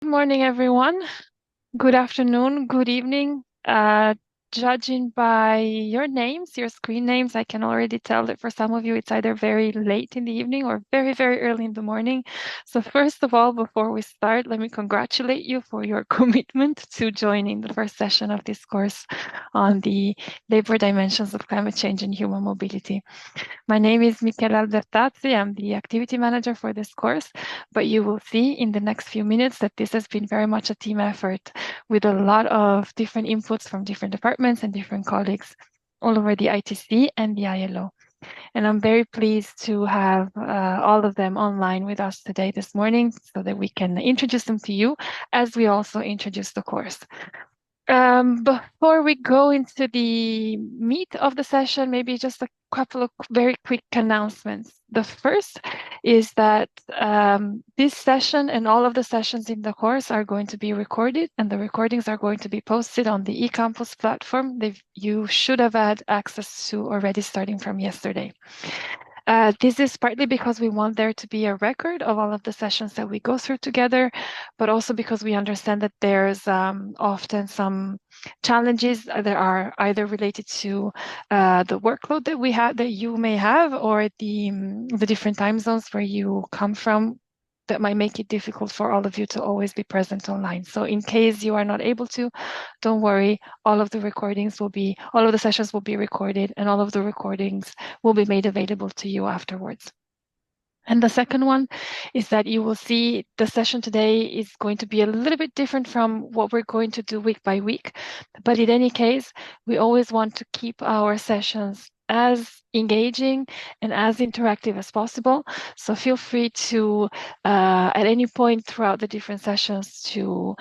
morning, everyone. Good afternoon, good evening. Judging by your names, your screen names, I can already tell that for some of you, it's either very late in the evening or very, very early in the morning. So first of all, before we start, let me congratulate you for your commitment to joining the first session of this course on the labor dimensions of climate change and human mobility. My name is Michela Albertazzi. I'm the activity manager for this course, but you will see in the next few minutes that this has been very much a team effort with a lot of different inputs from different departments and different colleagues all over the ITC and the ILO. And I'm very pleased to have all of them online with us today this morning so that we can introduce them to you as we also introduce the course. Before we go into the meat of the session, maybe just a couple of very quick announcements. The first is that this session and all of the sessions in the course are going to be recorded, and the recordings are going to be posted on the eCampus platform that you should have had access to already starting from yesterday. This is partly because we want there to be a record of all of the sessions that we go through together, but also because we understand that there's often some challenges that are either related to the workload that we have, that you may have, or the different time zones where you come from, that might make it difficult for all of you to always be present online. So in case you are not able to, don't worry, all of the sessions will be recorded, and all of the recordings will be made available to you afterwards. And the second one is that you will see the session today is going to be a little bit different from what we're going to do week by week. But in any case, we always want to keep our sessions as engaging and as interactive as possible. So feel free to, at any point throughout the different sessions, to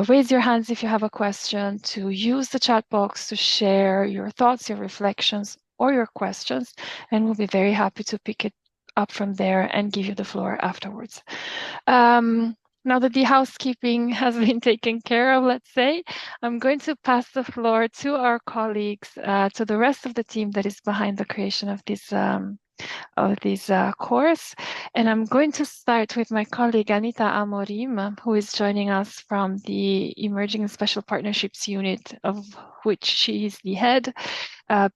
raise your hands if you have a question, to use the chat box to share your thoughts, your reflections, or your questions, and we'll be very happy to pick it up from there and give you the floor afterwards. Now that the housekeeping has been taken care of, let's say, I'm going to pass the floor to our colleagues, to the rest of the team that is behind the creation of this course. And I'm going to start with my colleague, Anita Amorim, who is joining us from the Emerging and Special Partnerships Unit, of which she is the head,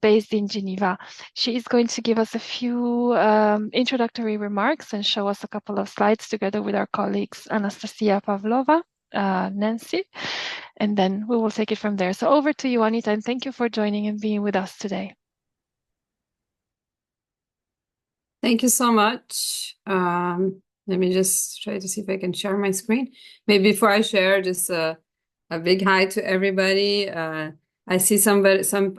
based in Geneva. She is going to give us a few introductory remarks and show us a couple of slides together with our colleagues, Anastasiia, Pavlova, Nancy, and then we will take it from there. So over to you, Anita, and thank you for joining and being with us today. Thank you so much. Let me just try to see if I can share my screen. Maybe before I share, just a big hi to everybody. I see some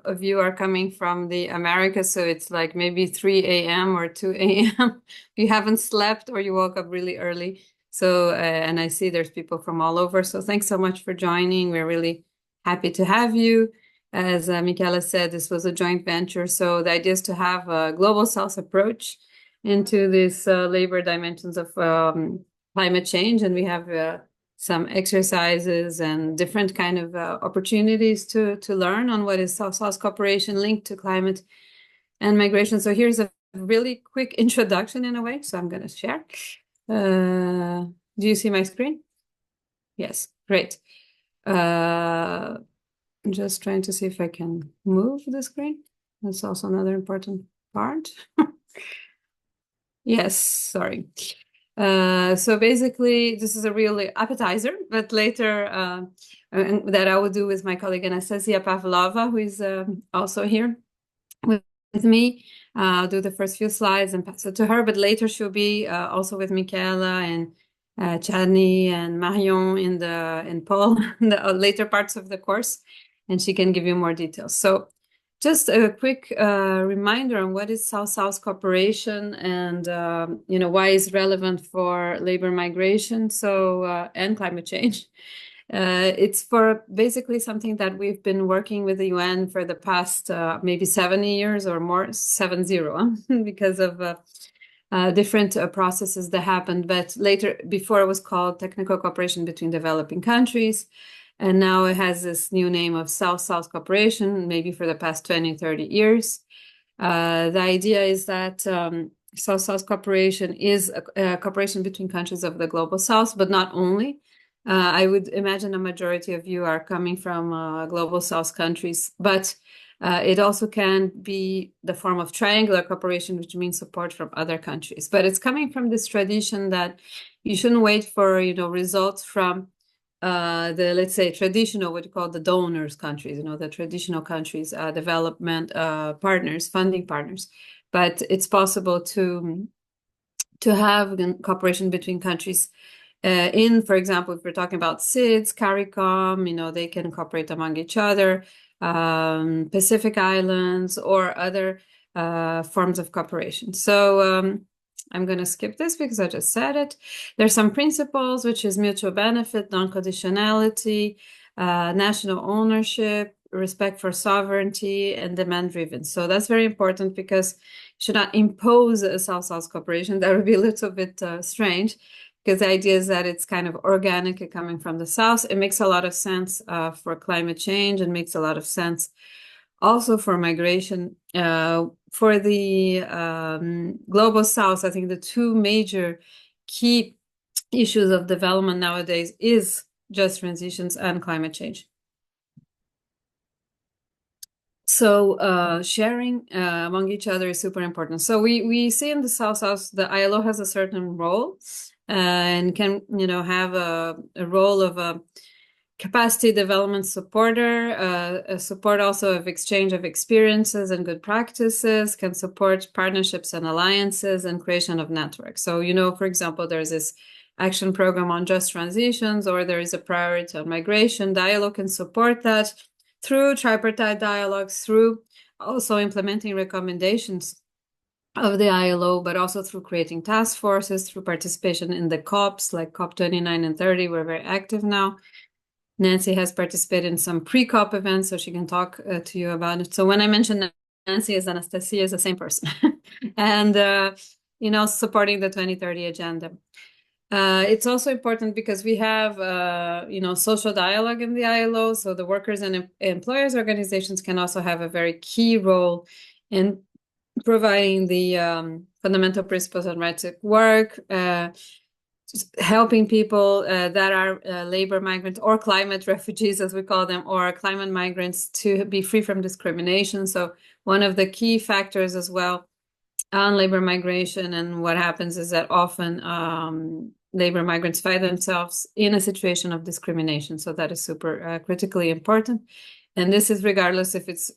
of you are coming from the Americas, so it's like maybe 3 a.m. or 2 a.m. You haven't slept or you woke up really early. So, and I see there's people from all over. So thanks so much for joining. We're really happy to have you. As Michela said, this was a joint venture. So the idea is to have a global South approach into these labor dimensions of climate change. And we have some exercises and different kind of opportunities to learn on what is South-South cooperation linked to climate and migration. So here's a really quick introduction in a way. So I'm going to share. Do you see my screen? Yes, great. I'm just trying to see if I can move the screen. That's also another important part. Yes, sorry. So basically, this is a real appetizer, but later that I will do with my colleague Anastasiia Pavlova, who is also here with me. I'll do the first few slides and pass it to her, but later she'll be also with Michela and Chandni and Marion in Paul in the later parts of the course, and she can give you more details. So just a quick reminder on what is South-South cooperation and why it's relevant for labor migration and climate change. It's for basically something that we've been working with the UN for the past maybe 70 years or more, 70, because of different processes that happened. But later, before it was called Technical Cooperation between Developing Countries. And now it has this new name of South-South cooperation, maybe for the past 20, 30 years. The idea is that South-South cooperation is a cooperation between countries of the Global South, but not only. I would imagine a majority of you are coming from global South countries, but it also can be the form of triangular cooperation, which means support from other countries. But it's coming from this tradition that you shouldn't wait for, results from the, let's say, traditional, what you call the donors countries, the traditional countries, development partners, funding partners. But it's possible to have cooperation between countries for example, if we're talking about SIDS, CARICOM, they can cooperate among each other, Pacific Islands, or other forms of cooperation. So I'm going to skip this because I just said it. There's some principles, which is mutual benefit, non-conditionality, national ownership, respect for sovereignty, and demand-driven. So that's very important because you should not impose a South-South cooperation. That would be a little bit strange, because the idea is that it's kind of organic coming from the South. It makes a lot of sense for climate change, and makes a lot of sense also for migration. For the global South, I think the two major key issues of development nowadays is just transitions and climate change. So sharing among each other is super important. So we see in the South, the ILO has a certain role and can, have a role of a capacity development supporter, a support also of exchange of experiences and good practices, can support partnerships and alliances and creation of networks. So, for example, there's this action program on just transitions, or there is a priority on migration. The ILO can support that through tripartite dialogues, through also implementing recommendations of the ILO, but also through creating task forces, through participation in the COPs, like COP 29 and 30. We're very active now. Nancy has participated in some pre-COP events, so she can talk to you about it. So when I mentioned Nancy as Anastasiia, is the same person. And, supporting the 2030 agenda. It's also important because we have, social dialogue in the ILO. So the workers and employers organizations can also have a very key role in providing the fundamental principles on right to work, helping people that are labor migrants or climate refugees, as we call them, or climate migrants, to be free from discrimination. So one of the key factors as well on labor migration, and what happens is that often labor migrants find themselves in a situation of discrimination. So that is super critically important. And this is regardless if it's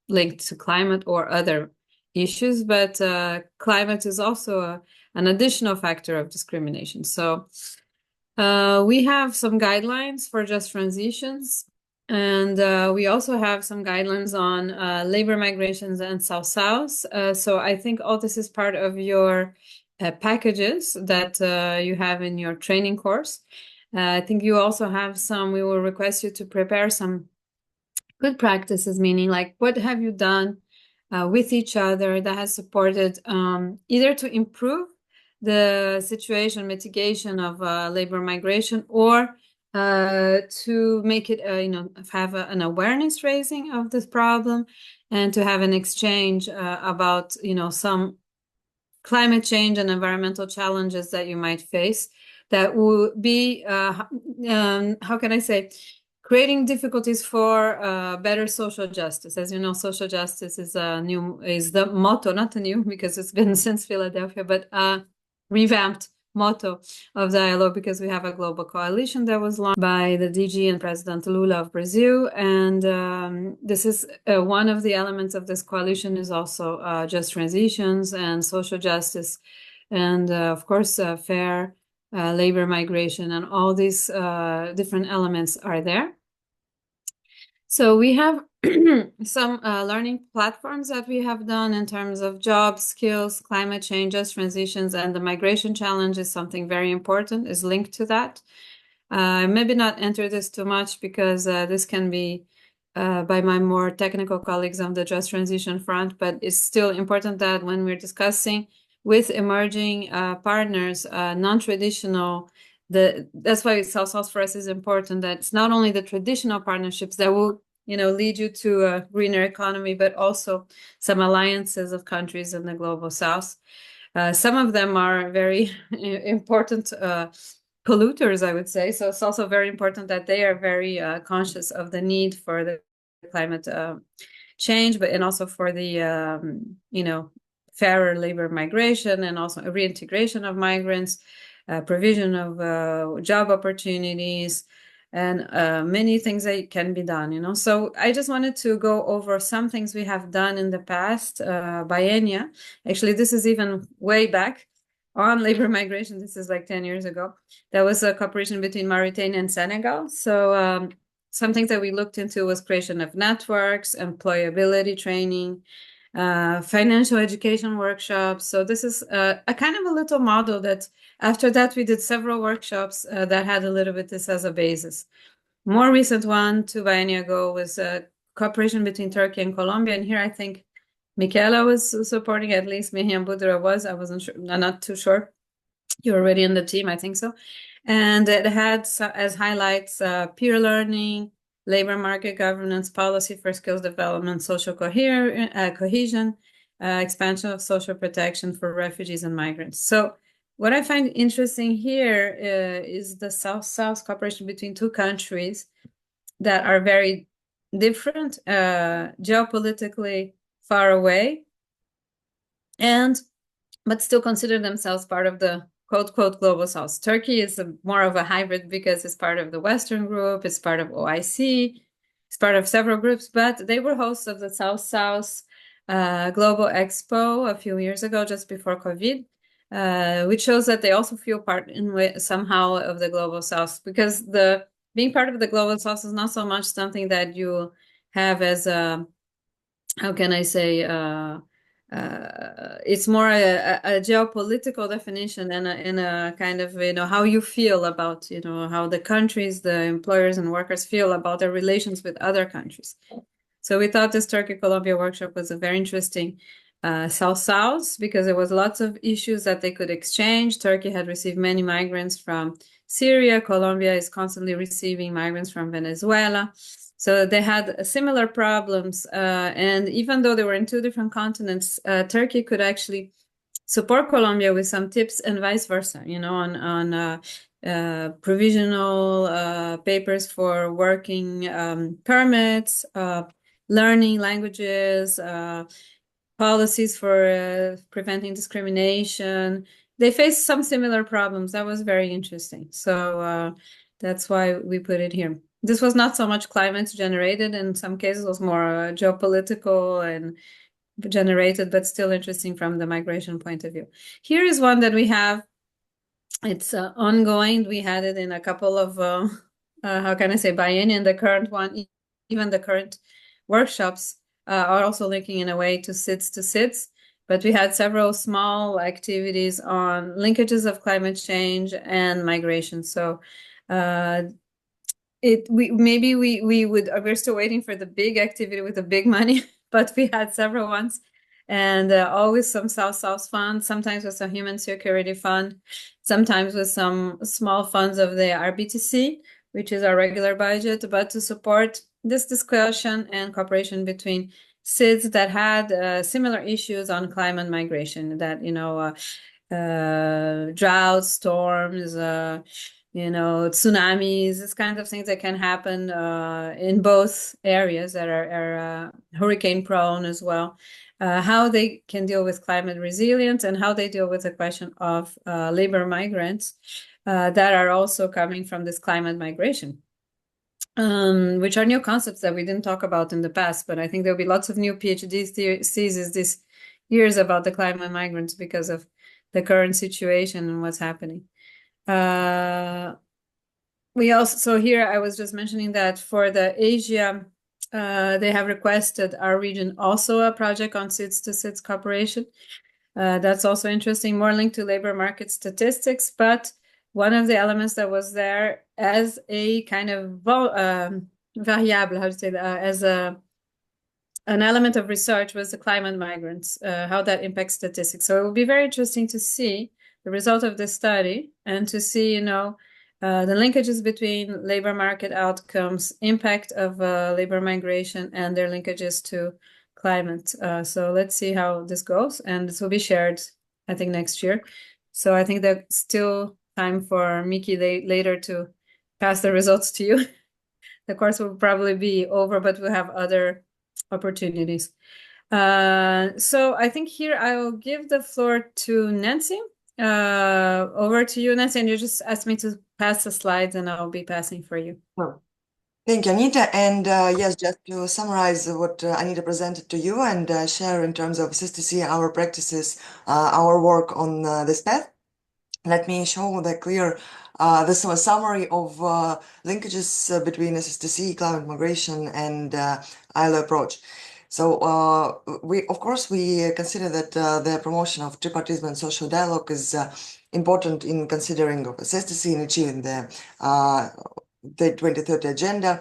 linked to climate or other issues, but climate is also an additional factor of discrimination. So we have some guidelines for just transitions, and we also have some guidelines on labor migrations and South-South. So I think all this is part of your packages that you have in your training course. I think you also have we will request you to prepare some good practices, meaning like what have you done with each other that has supported either to improve the situation, mitigation of labor migration, or to make it, have an awareness raising of this problem, and to have an exchange about, some climate change and environmental challenges that you might face that will be, how can I say, creating difficulties for better social justice. As you know, social justice is the motto, not a new, because it's been since Philadelphia, but revamped motto of the ILO, because we have a global coalition that was launched by the DG and President Lula of Brazil. And this is one of the elements of this coalition is also just transitions and social justice. And of course, fair labor migration, and all these different elements are there. So we have some learning platforms that we have done in terms of jobs, skills, climate changes, transitions, and the migration challenge is something very important, is linked to that. Maybe not enter this too much, because this can be by my more technical colleagues on the just transition front, but it's still important that when we're discussing with emerging partners, non-traditional, that's why South-South for us is important, that it's not only the traditional partnerships that will lead you to a greener economy, but also some alliances of countries in the global South. Some of them are very important polluters, I would say. So it's also very important that they are very conscious of the need for the climate change, but and also for the fairer labor migration and also reintegration of migrants, provision of job opportunities, and many things that can be done. So I just wanted to go over some things we have done in the past biennia. Actually, this is even way back on labor migration. This is like 10 years ago. There was a cooperation between Mauritania and Senegal. So some things that we looked into was creation of networks, employability training, financial education workshops. So this is a kind of a little model that after that we did several workshops that had a little bit this as a basis. More recent one 2 biennia ago was a cooperation between Turkey and Colombia. And here I think Michela was supporting, at least Miriam Budra was. I wasn't sure, I'm not too sure. You're already in the team, I think so. And it had as highlights peer learning, labor market governance, policy for skills development, social cohesion, expansion of social protection for refugees and migrants. So what I find interesting here is the South-South cooperation between two countries that are very different, geopolitically far away, but still consider themselves part of the quote, quote, global South. Turkey is more of a hybrid because it's part of the Western group, it's part of OIC, it's part of several groups, but they were hosts of the South-South Global Expo a few years ago, just before COVID, which shows that they also feel part somehow of the global South, because being part of the global South is not so much something that you have as a, how can I say, it's more a geopolitical definition and a kind of, how you feel about, how the countries, the employers and workers feel about their relations with other countries. So we thought this Turkey-Colombia workshop was a very interesting South-South, because there was lots of issues that they could exchange. Turkey had received many migrants from Syria. Colombia is constantly receiving migrants from Venezuela. So they had similar problems. And even though they were in two different continents, Turkey could actually support Colombia with some tips and vice versa, on provisional papers for working permits, learning languages, policies for preventing discrimination. They faced some similar problems. That was very interesting. So that's why we put it here. This was not so much climate generated. In some cases, it was more geopolitical and generated, but still interesting from the migration point of view. Here is one that we have. It's ongoing. We had it in a couple of, how can I say, biennial, and the current one, even the current workshops are also linking in a way to SIDS. But we had several small activities on linkages of climate change and migration. So we're still waiting for the big activity with the big money, but we had several ones, and always some South funds, sometimes with some human security fund, sometimes with some small funds of the RBTC, which is our regular budget, but to support this discussion and cooperation between SIDS that had similar issues on climate migration, that, droughts, storms, tsunamis, this kind of things that can happen in both areas that are hurricane prone as well. How they can deal with climate resilience, and how they deal with the question of labor migrants that are also coming from this climate migration, which are new concepts that we didn't talk about in the past. But I think there'll be lots of new PhD theses this years about the climate migrants because of the current situation and what's happening. So here I was just mentioning that for the Asia, they have requested our region also a project on SIDS to SIDS cooperation. That's also interesting, more linked to labor market statistics. But one of the elements that was there as a kind of variable, how to say that, as an element of research was the climate migrants, how that impacts statistics. So it will be very interesting to see the result of this study and to see, the linkages between labor market outcomes, impact of labor migration, and their linkages to climate. So let's see how this goes. And this will be shared, I think, next year. So I think that still time for Miki later to pass the results to you. The course will probably be over, but we'll have other opportunities. So I think here I will give the floor to Nancy. Over to you, Nancy, and you just asked me to pass the slides, and I'll be passing for you. Oh, thank you, Anita. And yes, just to summarize what Anita presented to you and share in terms of SysTC, our practices, our work on this path. Let me show the clear, this was a summary of linkages between SSTC, climate migration, and ILO approach. So of course, we consider that the promotion of tripartism and social dialogue is important in considering of SSTC in achieving the 2030 agenda.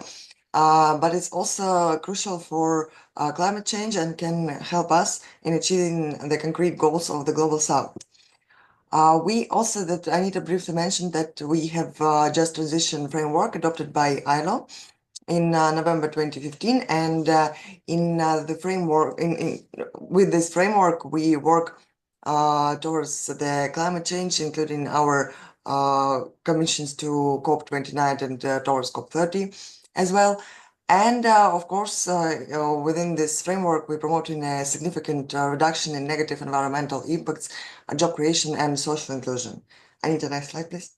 But it's also crucial for climate change and can help us in achieving the concrete goals of the Global South. We also, that Anita briefly mentioned, that we have just transition framework adopted by ILO in November 2015, and in the framework, with this framework, we work towards the climate change, including our commissions to COP29 and towards COP30 as well. And of course, within this framework, we're promoting a significant reduction in negative environmental impacts, job creation, and social inclusion. Anita, next slide, please.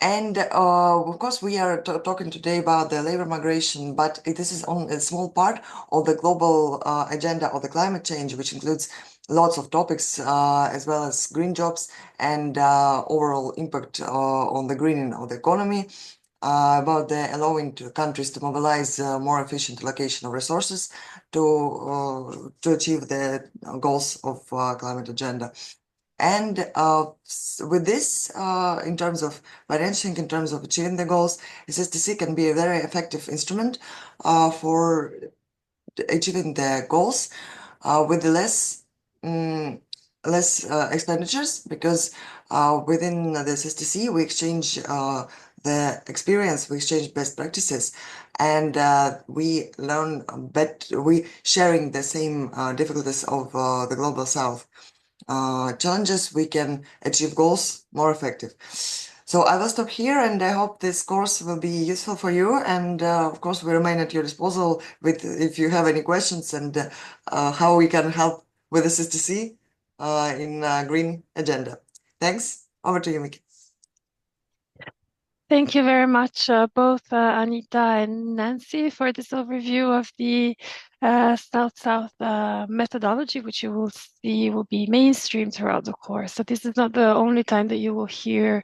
And of course, we are talking today about the labor migration, but this is only a small part of the global agenda of the climate change, which includes lots of topics, as well as green jobs and overall impact on the greening of the economy, about the allowing to countries to mobilize more efficient allocation of resources to achieve the goals of climate agenda. And with this, in terms of financing, in terms of achieving the goals, SSTC can be a very effective instrument for achieving the goals with the less expenditures, because within the SSTC we exchange the experience, we exchange best practices, and we learn we sharing the same difficulties of the Global South. Challenges, we can achieve goals more effective. So I will stop here, and I hope this course will be useful for you. And of course, we remain at your disposal with if you have any questions and how we can help with the SSTC in green agenda. Thanks. Over to you, Miki. Thank you very much, both Anita and Nancy, for this overview of the South-South methodology, which you will see will be mainstream throughout the course. So this is not the only time that you will hear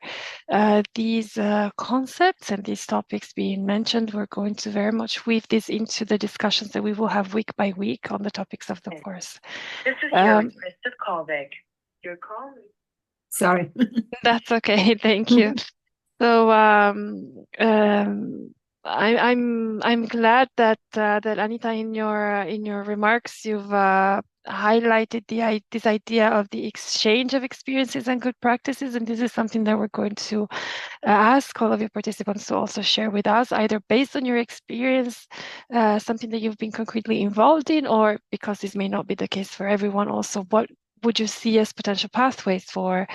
these concepts and these topics being mentioned. We're going to very much weave this into the discussions that we will have week by week on the topics of the course. This is your requested callback. Your call. Sorry. That's okay. Thank you. So I'm glad that that Anita, in your remarks, you've highlighted this idea of the exchange of experiences and good practices, and this is something that we're going to ask all of your participants to also share with us, either based on your experience, something that you've been concretely involved in, or because this may not be the case for everyone, also what would you see as potential pathways for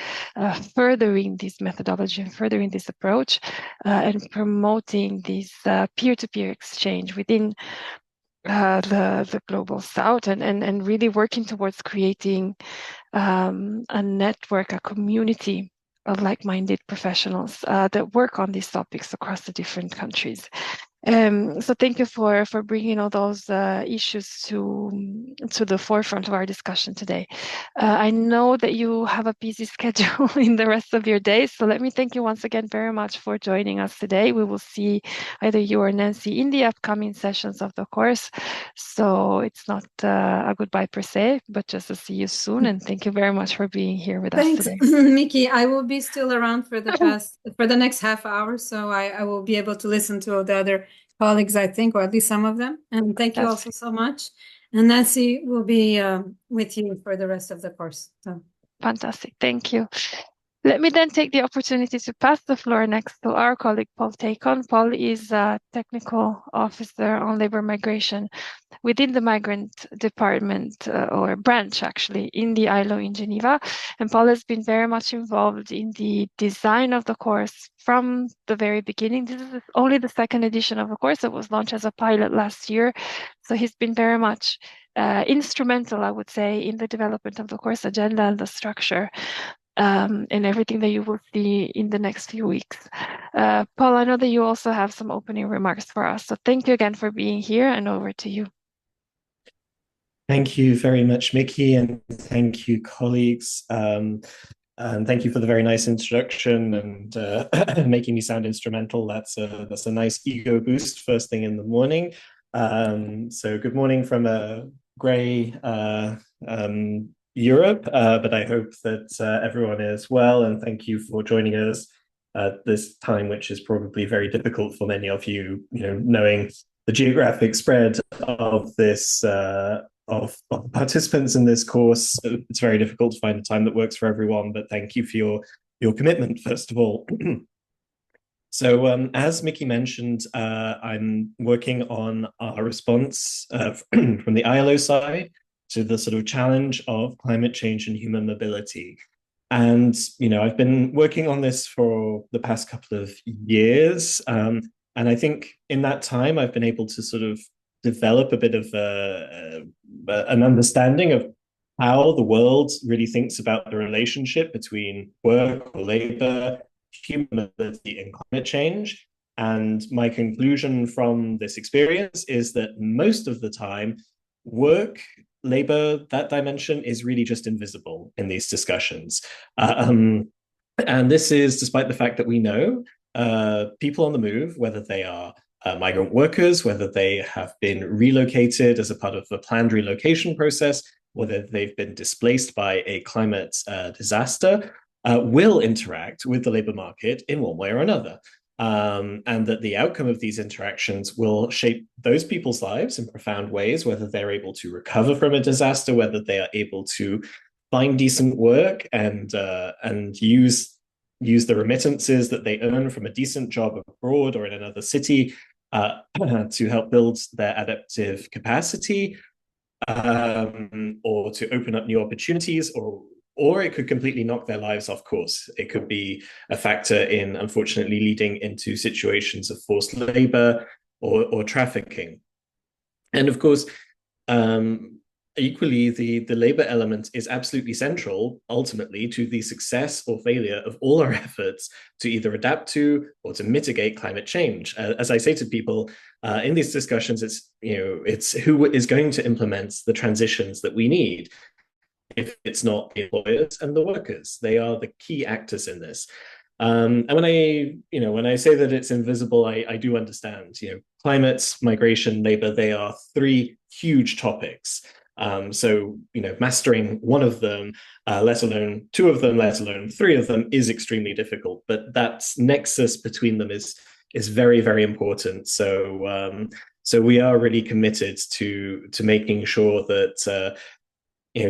furthering this methodology and furthering this approach and promoting this peer-to-peer exchange within the Global South, and really working towards creating a network, a community of like-minded professionals that work on these topics across the different countries. So thank you for bringing all those issues to the forefront of our discussion today. I know that you have a busy schedule in the rest of your day, so let me thank you once again very much for joining us today. We will see either you or Nancy in the upcoming sessions of the course, so it's not a goodbye per se, but just to see you soon, and thank you very much for being here with us today. Thanks, Miki. I will be still around for the next half hour, so I will be able to listen to all the other colleagues, I think, or at least some of them. And thank you also so much. And Nancy will be with you for the rest of the course. So. Fantastic. Thank you. Let me then take the opportunity to pass the floor next to our colleague, Paul Tacon. Paul is a technical officer on labor migration within the migrant department or branch, actually, in the ILO in Geneva. And Paul has been very much involved in the design of the course from the very beginning. This is only the second edition of a course that was launched as a pilot last year. So he's been very much instrumental, I would say, in the development of the course agenda and the structure. And everything that you will see in the next few weeks. Paul, I know that you also have some opening remarks for us. So thank you again for being here, and over to you. Thank you very much, Mickey, and thank you, colleagues. And thank you for the very nice introduction and making me sound instrumental. That's a nice ego boost first thing in the morning. So good morning from a grey Europe, but I hope that everyone is well, and thank you for joining us at this time, which is probably very difficult for many of you, knowing the geographic spread of this of participants in this course. It's very difficult to find a time that works for everyone, but thank you for your commitment, first of all. So as Mickey mentioned, I'm working on our response from the ILO side to the sort of challenge of climate change and human mobility. And, I've been working on this for the past couple of years. And I think in that time, I've been able to sort of develop a bit of an understanding of how the world really thinks about the relationship between work or labor, human mobility, and climate change. And my conclusion from this experience is that most of the time, work, labor, that dimension is really just invisible in these discussions. And this is despite the fact that we know people on the move, whether they are migrant workers, whether they have been relocated as a part of the planned relocation process, whether they've been displaced by a climate disaster, will interact with the labor market in one way or another. And that the outcome of these interactions will shape those people's lives in profound ways, whether they're able to recover from a disaster, whether they are able to find decent work and use the remittances that they earn from a decent job abroad or in another city to help build their adaptive capacity, or to open up new opportunities, or it could completely knock their lives off course. It could be a factor in, unfortunately, leading into situations of forced labor or trafficking. And of course, equally, the labor element is absolutely central, ultimately, to the success or failure of all our efforts to either adapt to or to mitigate climate change. As I say to people in these discussions, it's who is going to implement the transitions that we need. If it's not the employers and the workers, they are the key actors in this. And when I say that it's invisible, I do understand. Climate, migration, labor, they are three huge topics. So mastering one of them, let alone two of them, let alone three of them, is extremely difficult. But that nexus between them is very, very important. So we are really committed to making sure that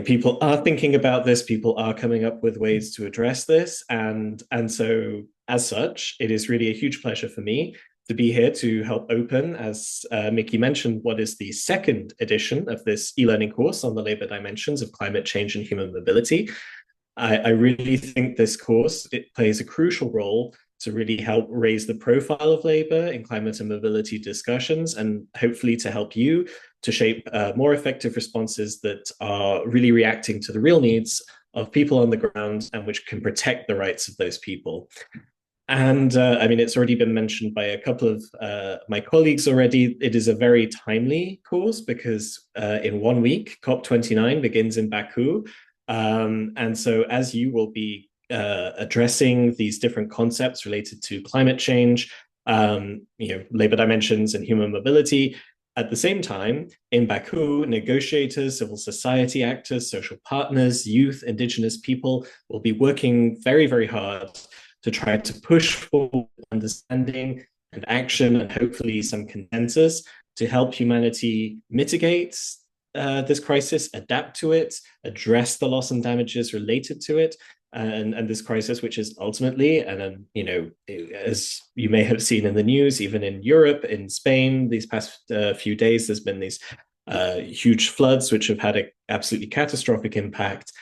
people are thinking about this, people are coming up with ways to address this. And so as such, it is really a huge pleasure for me to be here to help open, as Mickey mentioned, what is the second edition of this e-learning course on the labor dimensions of climate change and human mobility. I really think this course, it plays a crucial role to really help raise the profile of labor in climate and mobility discussions, and hopefully to help you to shape more effective responses that are really reacting to the real needs of people on the ground and which can protect the rights of those people. And it's already been mentioned by a couple of my colleagues already. It is a very timely course because in 1 week, COP29 begins in Baku. And so as you will be addressing these different concepts related to climate change, labor dimensions and human mobility, at the same time, in Baku, negotiators, civil society actors, social partners, youth, indigenous people will be working very, very hard to try to push for understanding and action and hopefully some consensus to help humanity mitigate this crisis, adapt to it, address the loss and damages related to it, and this crisis, which is ultimately, and as you may have seen in the news, even in Europe, in Spain, these past few days, there's been these huge floods, which have had an absolutely catastrophic impact,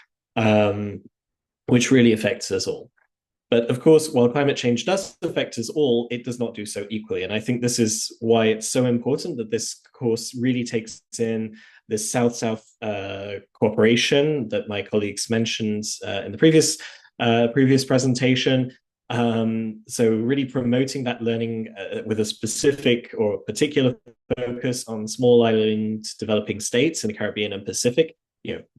which really affects us all. But of course, while climate change does affect us all, it does not do so equally. And I think this is why it's so important that this course really takes in this South-South cooperation that my colleagues mentioned in the previous presentation. So really promoting that learning with a specific or particular focus on small island developing states in the Caribbean and Pacific,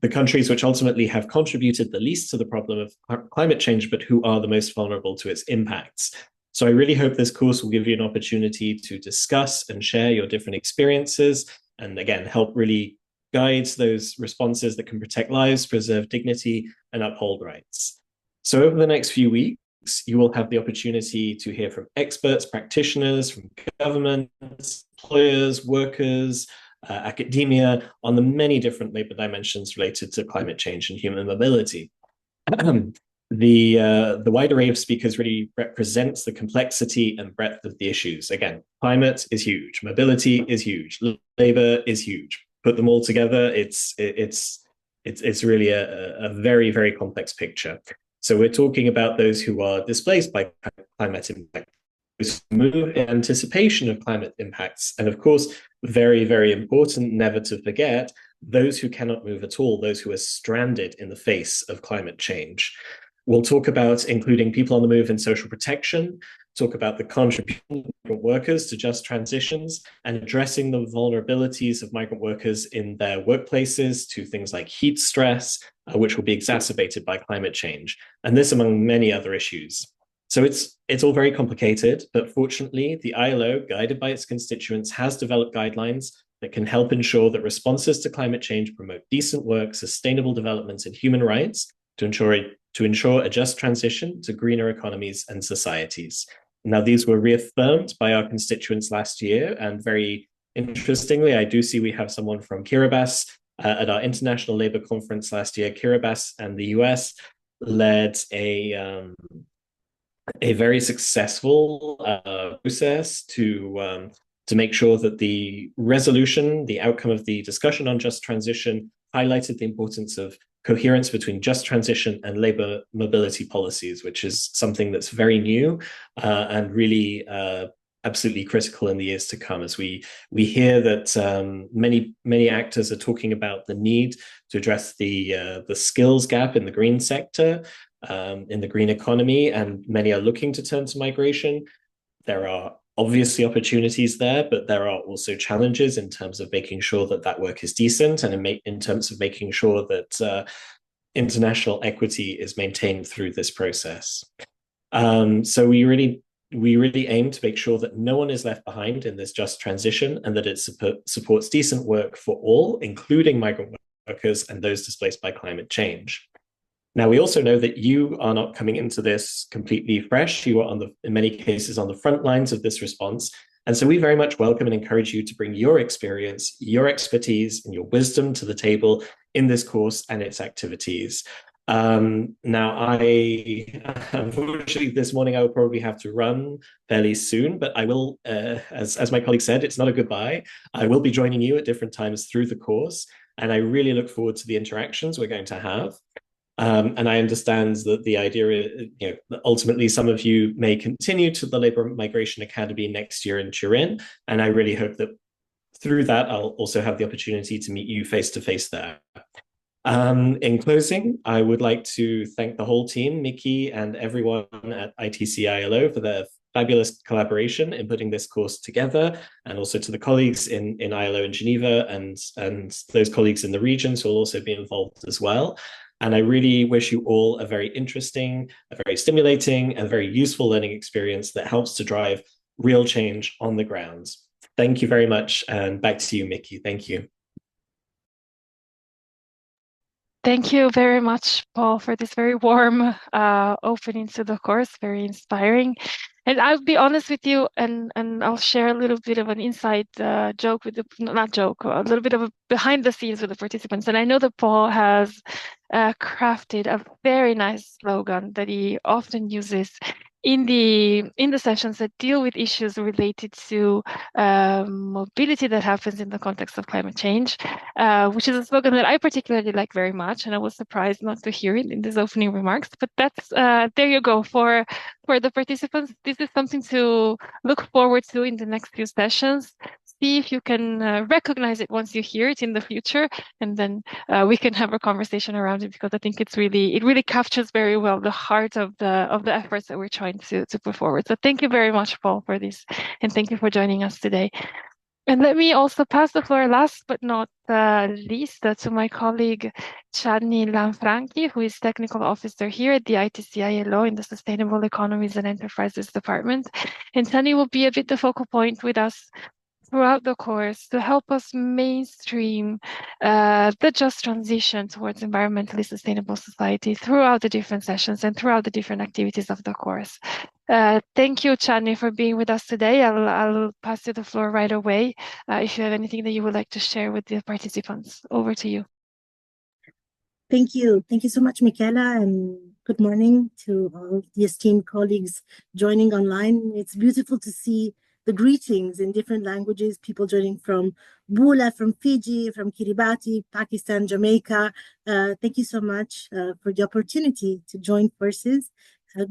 the countries which ultimately have contributed the least to the problem of climate change, but who are the most vulnerable to its impacts. So I really hope this course will give you an opportunity to discuss and share your different experiences, and again, help really guide those responses that can protect lives, preserve dignity, and uphold rights. So over the next few weeks, you will have the opportunity to hear from experts, practitioners, from governments, employers, workers, academia on the many different labor dimensions related to climate change and human mobility. The wide array of speakers really represents the complexity and breadth of the issues. Again, climate is huge, mobility is huge, labor is huge. Put them all together, it's really a very, very complex picture. So we're talking about those who are displaced by climate impact, those who move in anticipation of climate impacts, and of course, very, very important, never to forget, those who cannot move at all, those who are stranded in the face of climate change. We'll talk about including people on the move in social protection, talk about the contribution of migrant workers to just transitions, and addressing the vulnerabilities of migrant workers in their workplaces to things like heat stress, which will be exacerbated by climate change, and this among many other issues. So it's all very complicated, but fortunately, the ILO, guided by its constituents, has developed guidelines that can help ensure that responses to climate change promote decent work, sustainable development, and human rights to ensure a just transition to greener economies and societies. Now, these were reaffirmed by our constituents last year, and very interestingly, I do see we have someone from Kiribati at our International Labour Conference last year. Kiribati and the US led a very successful process to make sure that the resolution, the outcome of the discussion on just transition, highlighted the importance of coherence between just transition and labor mobility policies, which is something that's very new and really absolutely critical in the years to come, as we hear that many actors are talking about the need to address the skills gap in the green sector, in the green economy, and many are looking to turn to migration. There are obviously opportunities there, but there are also challenges in terms of making sure that that work is decent, and in terms of making sure that international equity is maintained through this process. So we really aim to make sure that no one is left behind in this just transition, and that it supports decent work for all, including migrant workers and those displaced by climate change. Now, we also know that you are not coming into this completely fresh. You are, in many cases, on the front lines of this response. And so we very much welcome and encourage you to bring your experience, your expertise, and your wisdom to the table in this course and its activities. Now, unfortunately, this morning I will probably have to run fairly soon, but I will, as my colleague said, it's not a goodbye. I will be joining you at different times through the course, and I really look forward to the interactions we're going to have. And I understand that the idea is, ultimately some of you may continue to the Labour Migration Academy next year in Turin, and I really hope that through that I'll also have the opportunity to meet you face to face there. In closing, I would like to thank the whole team, Mickey and everyone at ITCILO, for their fabulous collaboration in putting this course together, and also to the colleagues in ILO in Geneva and those colleagues in the regions who will also be involved as well. And I really wish you all a very interesting, a very stimulating, and very useful learning experience that helps to drive real change on the ground. Thank you very much, and back to you, Mickey. Thank you. Thank you very much, Paul, for this very warm opening to the course, very inspiring. And I'll be honest with you, and I'll share a little bit of an inside joke with a little bit of a behind the scenes with the participants. And I know that Paul has crafted a very nice slogan that he often uses in the sessions that deal with issues related to mobility that happens in the context of climate change, which is a slogan that I particularly like very much, and I was surprised not to hear it in these opening remarks. But that's there you go for the participants. This is something to look forward to in the next few sessions. See if you can recognize it once you hear it in the future, and then we can have a conversation around it, because I think it really captures very well the heart of the efforts that we're trying to put forward. So thank you very much, Paul, for this, and thank you for joining us today. And let me also pass the floor, last but not least, to my colleague Chandni Lanfranchi, who is Technical Officer here at the ITCILO in the Sustainable Economies and Enterprises Department. And Chandni will be a bit the focal point with us throughout the course to help us mainstream the just transition towards environmentally sustainable society throughout the different sessions and throughout the different activities of the course. Thank you, Chandni, for being with us today. I'll pass you the floor right away if you have anything that you would like to share with the participants. Over to you. Thank you. Thank you so much, Michela, and good morning to all the esteemed colleagues joining online. It's beautiful to see the greetings in different languages, people joining from Bula, from Fiji, from Kiribati, Pakistan, Jamaica. Thank you so much for the opportunity to join forces.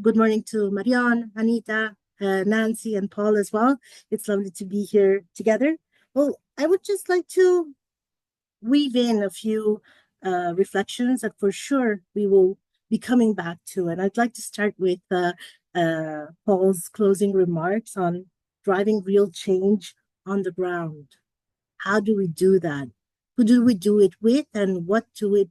Good morning to Marion, Anita, Nancy, and Paul as well. It's lovely to be here together. Well, I would just like to weave in a few reflections that for sure we will be coming back to. And I'd like to start with Paul's closing remarks on driving real change on the ground. How do we do that? Who do we do it with, and what do we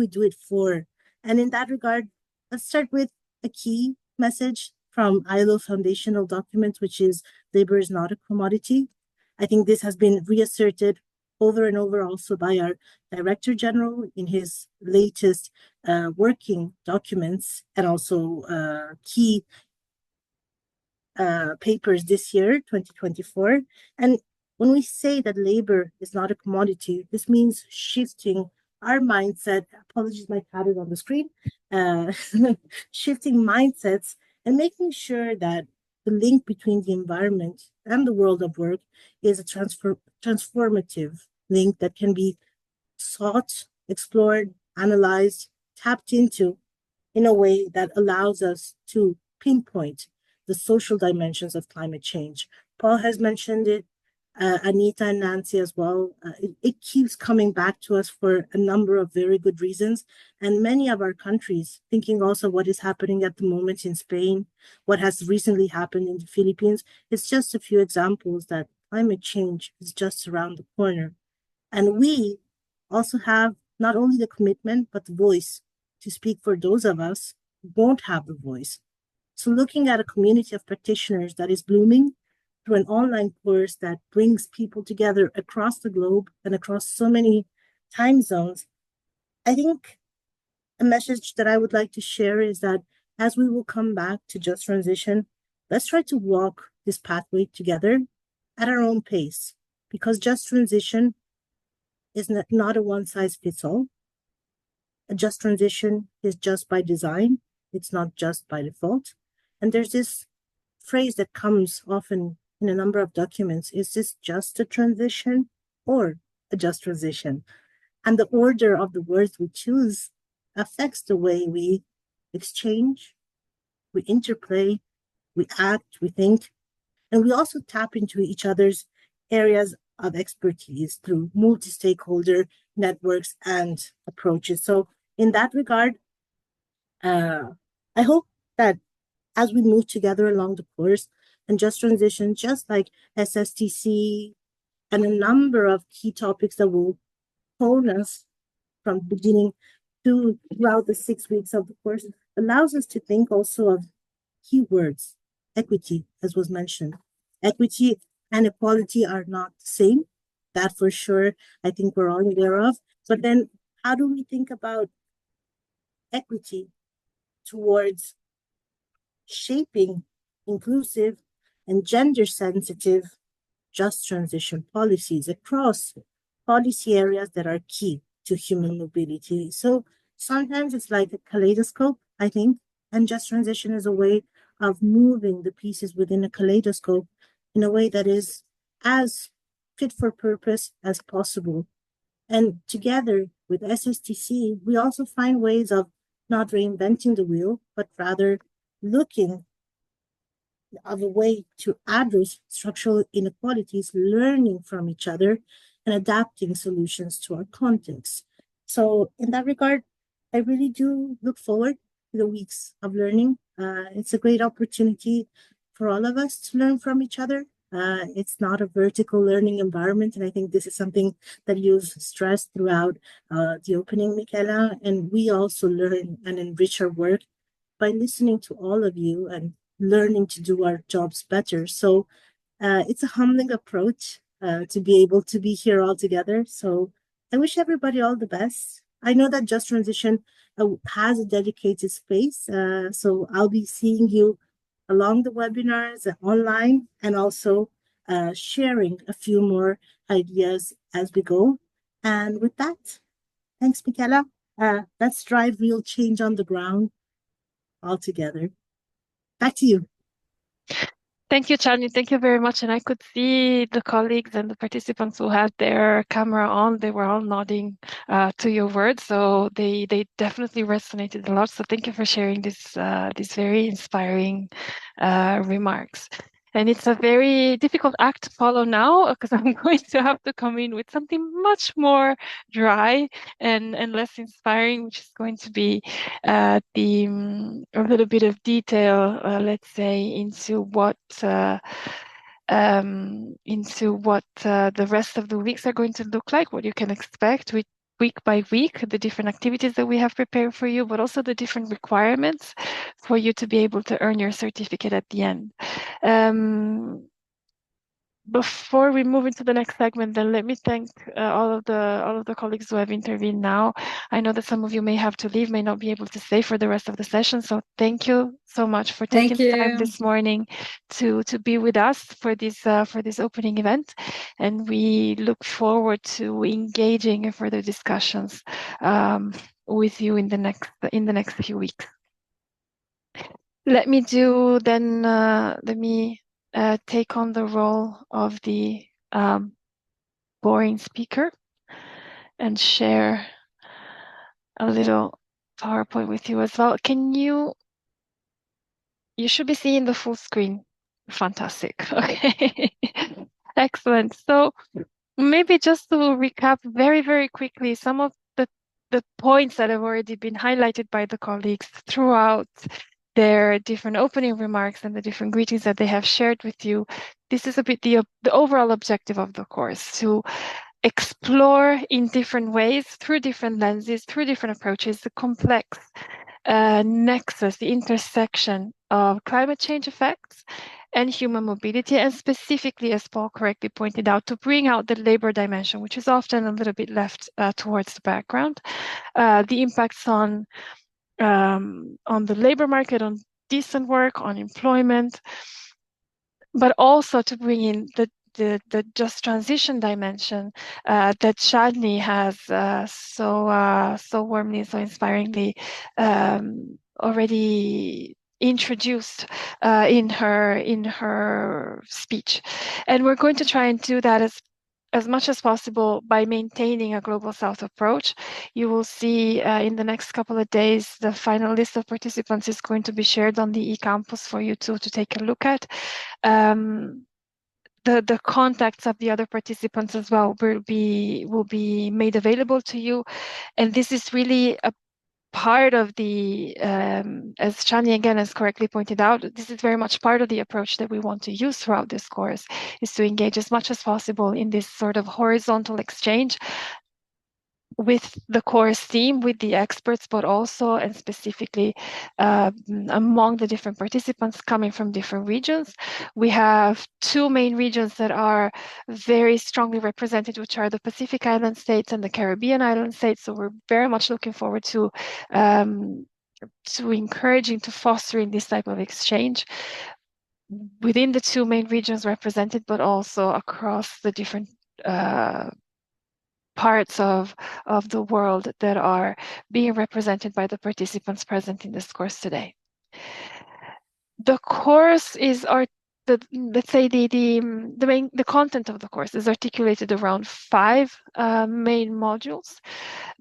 do it for? And in that regard, let's start with a key message from ILO foundational documents, which is labor is not a commodity. I think this has been reasserted over and over also by our Director General in his latest working documents, and also key papers this year, 2024. And when we say that labor is not a commodity, this means shifting our mindset. Apologies, my cat is on the screen. Shifting mindsets and making sure that the link between the environment and the world of work is a transformative link that can be sought, explored, analyzed, tapped into in a way that allows us to pinpoint the social dimensions of climate change. Paul has mentioned it, Anita and Nancy as well. It keeps coming back to us for a number of very good reasons. And many of our countries, thinking also what is happening at the moment in Spain, what has recently happened in the Philippines, it's just a few examples that climate change is just around the corner. And we also have not only the commitment, but the voice to speak for those of us who won't have the voice. So looking at a community of practitioners that is blooming through an online course that brings people together across the globe and across so many time zones, I think a message that I would like to share is that as we will come back to just transition, let's try to walk this pathway together at our own pace, because just transition is not a one-size-fits-all. A just transition is just by design. It's not just by default. And there's this phrase that comes often in a number of documents: is this just a transition or a just transition? And the order of the words we choose affects the way we exchange, we interplay, we act, we think, and we also tap into each other's areas of expertise through multi-stakeholder networks and approaches. So in that regard, I hope that as we move together along the course and just transition, just like SSTC and a number of key topics that will hone us from beginning to throughout the 6 weeks of the course, allows us to think also of keywords. Equity, as was mentioned. Equity and equality are not the same. That for sure, I think we're all aware of. But then how do we think about equity towards shaping inclusive and gender-sensitive just transition policies across policy areas that are key to human mobility? So sometimes it's like a kaleidoscope, I think, And just transition is a way of moving the pieces within a kaleidoscope in a way that is as fit for purpose as possible. And together with SSTC, we also find ways of not reinventing the wheel, but rather looking of a way to address structural inequalities, learning from each other, and adapting solutions to our context. So, in that regard, I really do look forward to the weeks of learning. It's a great opportunity for all of us to learn from each other. It's not a vertical learning environment, and I think this is something that you've stressed throughout the opening, Michela. And we also learn and enrich our work by listening to all of you and learning to do our jobs better. So it's a humbling approach to be able to be here all together. So I wish everybody all the best. I know that Just Transition has a dedicated space. So I'll be seeing you along the webinars online, and also sharing a few more ideas as we go. And with that, thanks, Michela. Let's drive real change on the ground all together. Back to you. Thank you, Chandni. Thank you very much. And I could see the colleagues and the participants who had their camera on. They were all nodding to your words. So they definitely resonated a lot. So thank you for sharing these very inspiring remarks. And it's a very difficult act to follow now, because I'm going to have to come in with something much more dry and less inspiring, which is going to be a little bit of detail, let's say, into what the rest of the weeks are going to look like, what you can expect with week by week, the different activities that we have prepared for you, but also the different requirements for you to be able to earn your certificate at the end. Before we move into the next segment, then let me thank all of the colleagues who have intervened now. I know that some of you may have to leave, may not be able to stay for the rest of the session. So thank you so much for taking the time this morning to be with us for this opening event, and we look forward to engaging in further discussions with you in the next few weeks. Let me take on the role of the boring speaker and share a little PowerPoint with you as well. You should be seeing the full screen. Fantastic. Okay. Excellent. So maybe just to recap very, very quickly some of the points that have already been highlighted by the colleagues throughout their different opening remarks and the different greetings that they have shared with you. This is a bit the overall objective of the course, to explore in different ways, through different lenses, through different approaches, the complex nexus, the intersection of climate change effects and human mobility, and specifically, as Paul correctly pointed out, to bring out the labor dimension, which is often a little bit left towards the background, the impacts on the labor market, on decent work, on employment, but also to bring in the just transition dimension that Chandni has so warmly, so inspiringly already introduced in her speech. And we're going to try and do that as much as possible by maintaining a Global South approach. You will see in the next couple of days, the final list of participants is going to be shared on the eCampus for you to take a look at. The contacts of the other participants as well will be made available to you. And this is really a part of the, as Chandni again has correctly pointed out, this is very much part of the approach that we want to use throughout this course, is to engage as much as possible in this sort of horizontal exchange with the course team, with the experts, but also and specifically among the different participants coming from different regions. We have two main regions that are very strongly represented, which are the Pacific Island states and the Caribbean island states. So we're very much looking forward to encouraging, to fostering this type of exchange within the two main regions represented, but also across the different parts of the world that are being represented by the participants present in this course today. The course is let's say the content of the course is articulated around 5 main modules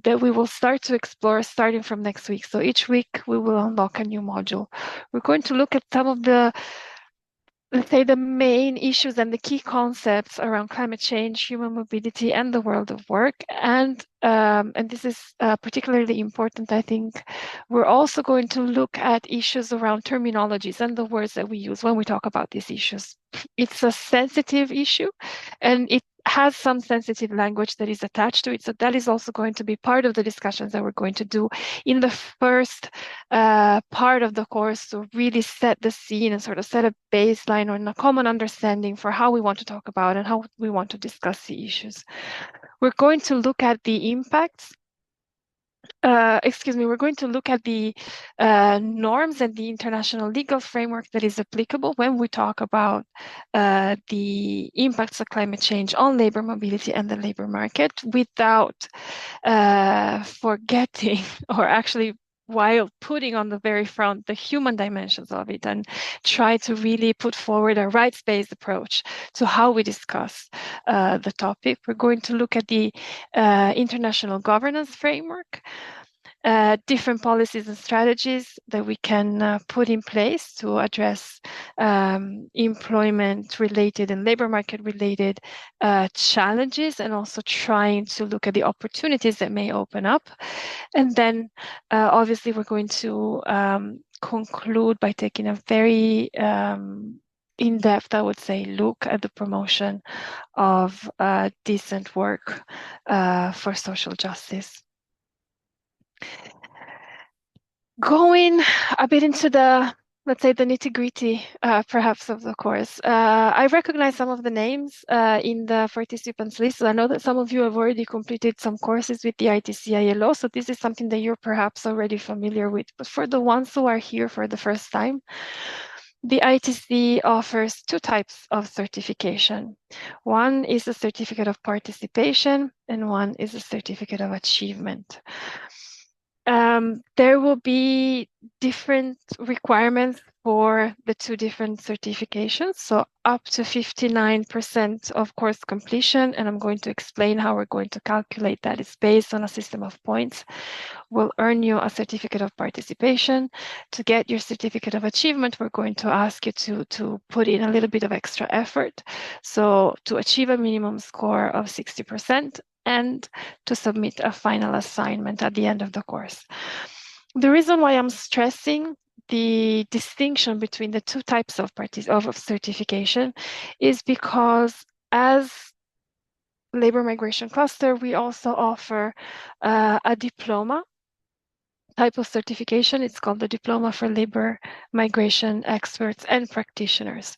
that we will start to explore starting from next week. So each week we will unlock a new module. We're going to look at some of the, let's say, the main issues and the key concepts around climate change, human mobility, and the world of work. And this is particularly important, I think. We're also going to look at issues around terminologies and the words that we use when we talk about these issues. It's a sensitive issue, and it has some sensitive language that is attached to it. So that is also going to be part of the discussions that we're going to do in the first part of the course, to really set the scene and sort of set a baseline or a common understanding for how we want to talk about and how we want to discuss the issues. We're going to look at the impacts. We're going to look at the norms and the international legal framework that is applicable when we talk about the impacts of climate change on labor mobility and the labor market, without forgetting, or actually while putting on the very front the human dimensions of it, and try to really put forward a rights-based approach to how we discuss the topic. We're going to look at the international governance framework, different policies and strategies that we can put in place to address employment-related and labor market-related challenges, and also trying to look at the opportunities that may open up. And then, obviously, we're going to conclude by taking a very in-depth, I would say, look at the promotion of decent work for social justice. Going a bit into the, let's say, the nitty-gritty, perhaps, of the course. I recognize some of the names in the participants list. So I know that some of you have already completed some courses with the ITCILO, so this is something that you're perhaps already familiar with. But for the ones who are here for the first time, the ITC offers 2 types of certification. One is a certificate of participation, and one is a certificate of achievement. There will be different requirements for the 2 different certifications, so up to 59% of course completion, and I'm going to explain how we're going to calculate that. It's based on a system of points. Will earn you a certificate of participation. To get your certificate of achievement, we're going to ask you to put in a little bit of extra effort. So to achieve a minimum score of 60%, and to submit a final assignment at the end of the course. The reason why I'm stressing the distinction between the 2 types of certification is because as Labor Migration Cluster, we also offer a diploma type of certification. It's called the Diploma for Labor Migration Experts and Practitioners.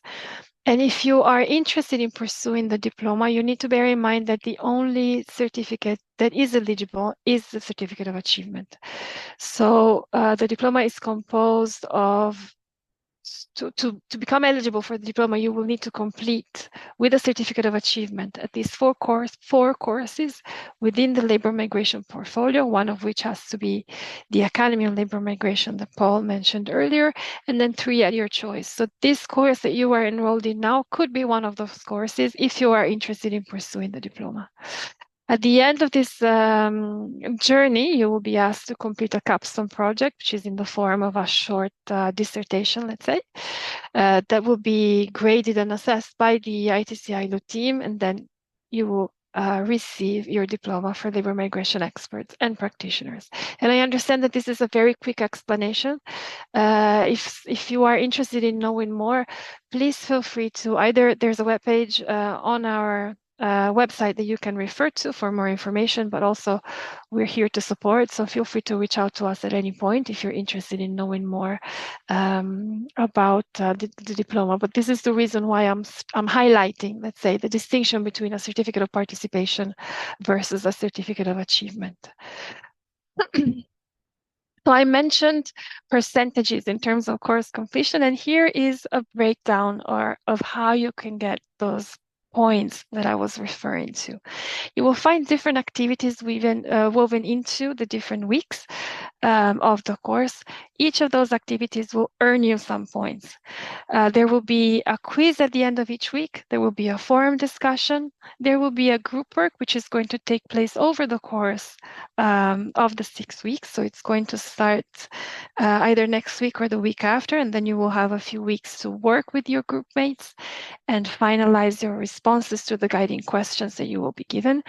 And if you are interested in pursuing the diploma, you need to bear in mind that the only certificate that is eligible is the Certificate of Achievement. So the diploma is composed of, to become eligible for the diploma, you will need to complete with a Certificate of Achievement at least 4 courses within the labor migration portfolio, one of which has to be the Academy on Labor Migration that Paul mentioned earlier, and then 3 at your choice. So this course that you are enrolled in now could be one of those courses if you are interested in pursuing the diploma. At the end of this journey, you will be asked to complete a capstone project, which is in the form of a short dissertation, let's say, that will be graded and assessed by the ITCILO team, and then you will receive your diploma for labor migration experts and practitioners. And I understand that this is a very quick explanation. If you are interested in knowing more, please feel free to either, there's a webpage on our website that you can refer to for more information, but also we're here to support. So feel free to reach out to us at any point if you're interested in knowing more about the diploma. But this is the reason why I'm highlighting, let's say, the distinction between a certificate of participation versus a certificate of achievement. So I mentioned percentages in terms of course completion, and here is a breakdown of how you can get those points that I was referring to. You will find different activities woven into the different weeks. of the course. Each of those activities will earn you some points. There will be a quiz at the end of each week. There will be a forum discussion. There will be a group work, which is going to take place over the course of the 6 weeks. So it's going to start either next week or the week after, and then you will have a few weeks to work with your group mates and finalize your responses to the guiding questions that you will be given.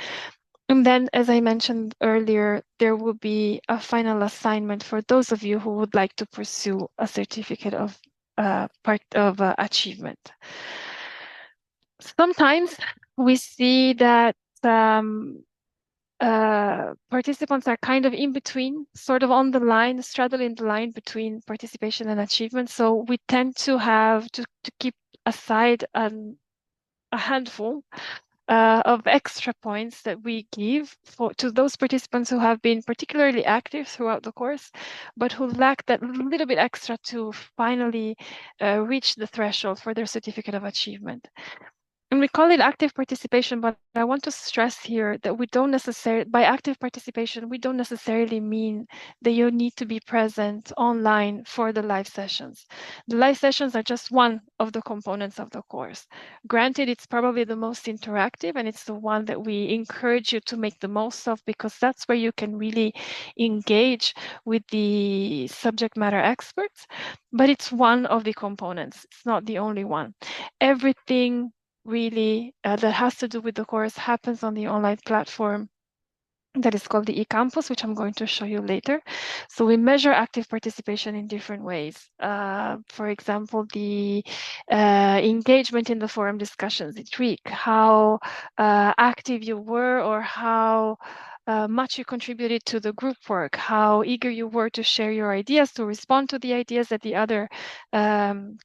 And then, as I mentioned earlier, there will be a final assignment for those of you who would like to pursue a certificate of achievement. Sometimes we see that participants are kind of in between, sort of on the line, straddling the line between participation and achievement. So we tend to have to keep aside a handful of extra points that we give to those participants who have been particularly active throughout the course, but who lack that little bit extra to finally reach the threshold for their certificate of achievement. And we call it active participation, but I want to stress here that we don't necessarily, by active participation, we don't necessarily mean that you need to be present online for the live sessions. The live sessions are just one of the components of the course. Granted, it's probably the most interactive, and it's the one that we encourage you to make the most of, because that's where you can really engage with the subject matter experts, but it's one of the components. It's not the only one. Everything really that has to do with the course happens on the online platform that is called the eCampus, which I'm going to show you later. So we measure active participation in different ways. For example, the engagement in the forum discussions each week, how active you were, or how much you contributed to the group work, how eager you were to share your ideas, to respond to the ideas that the other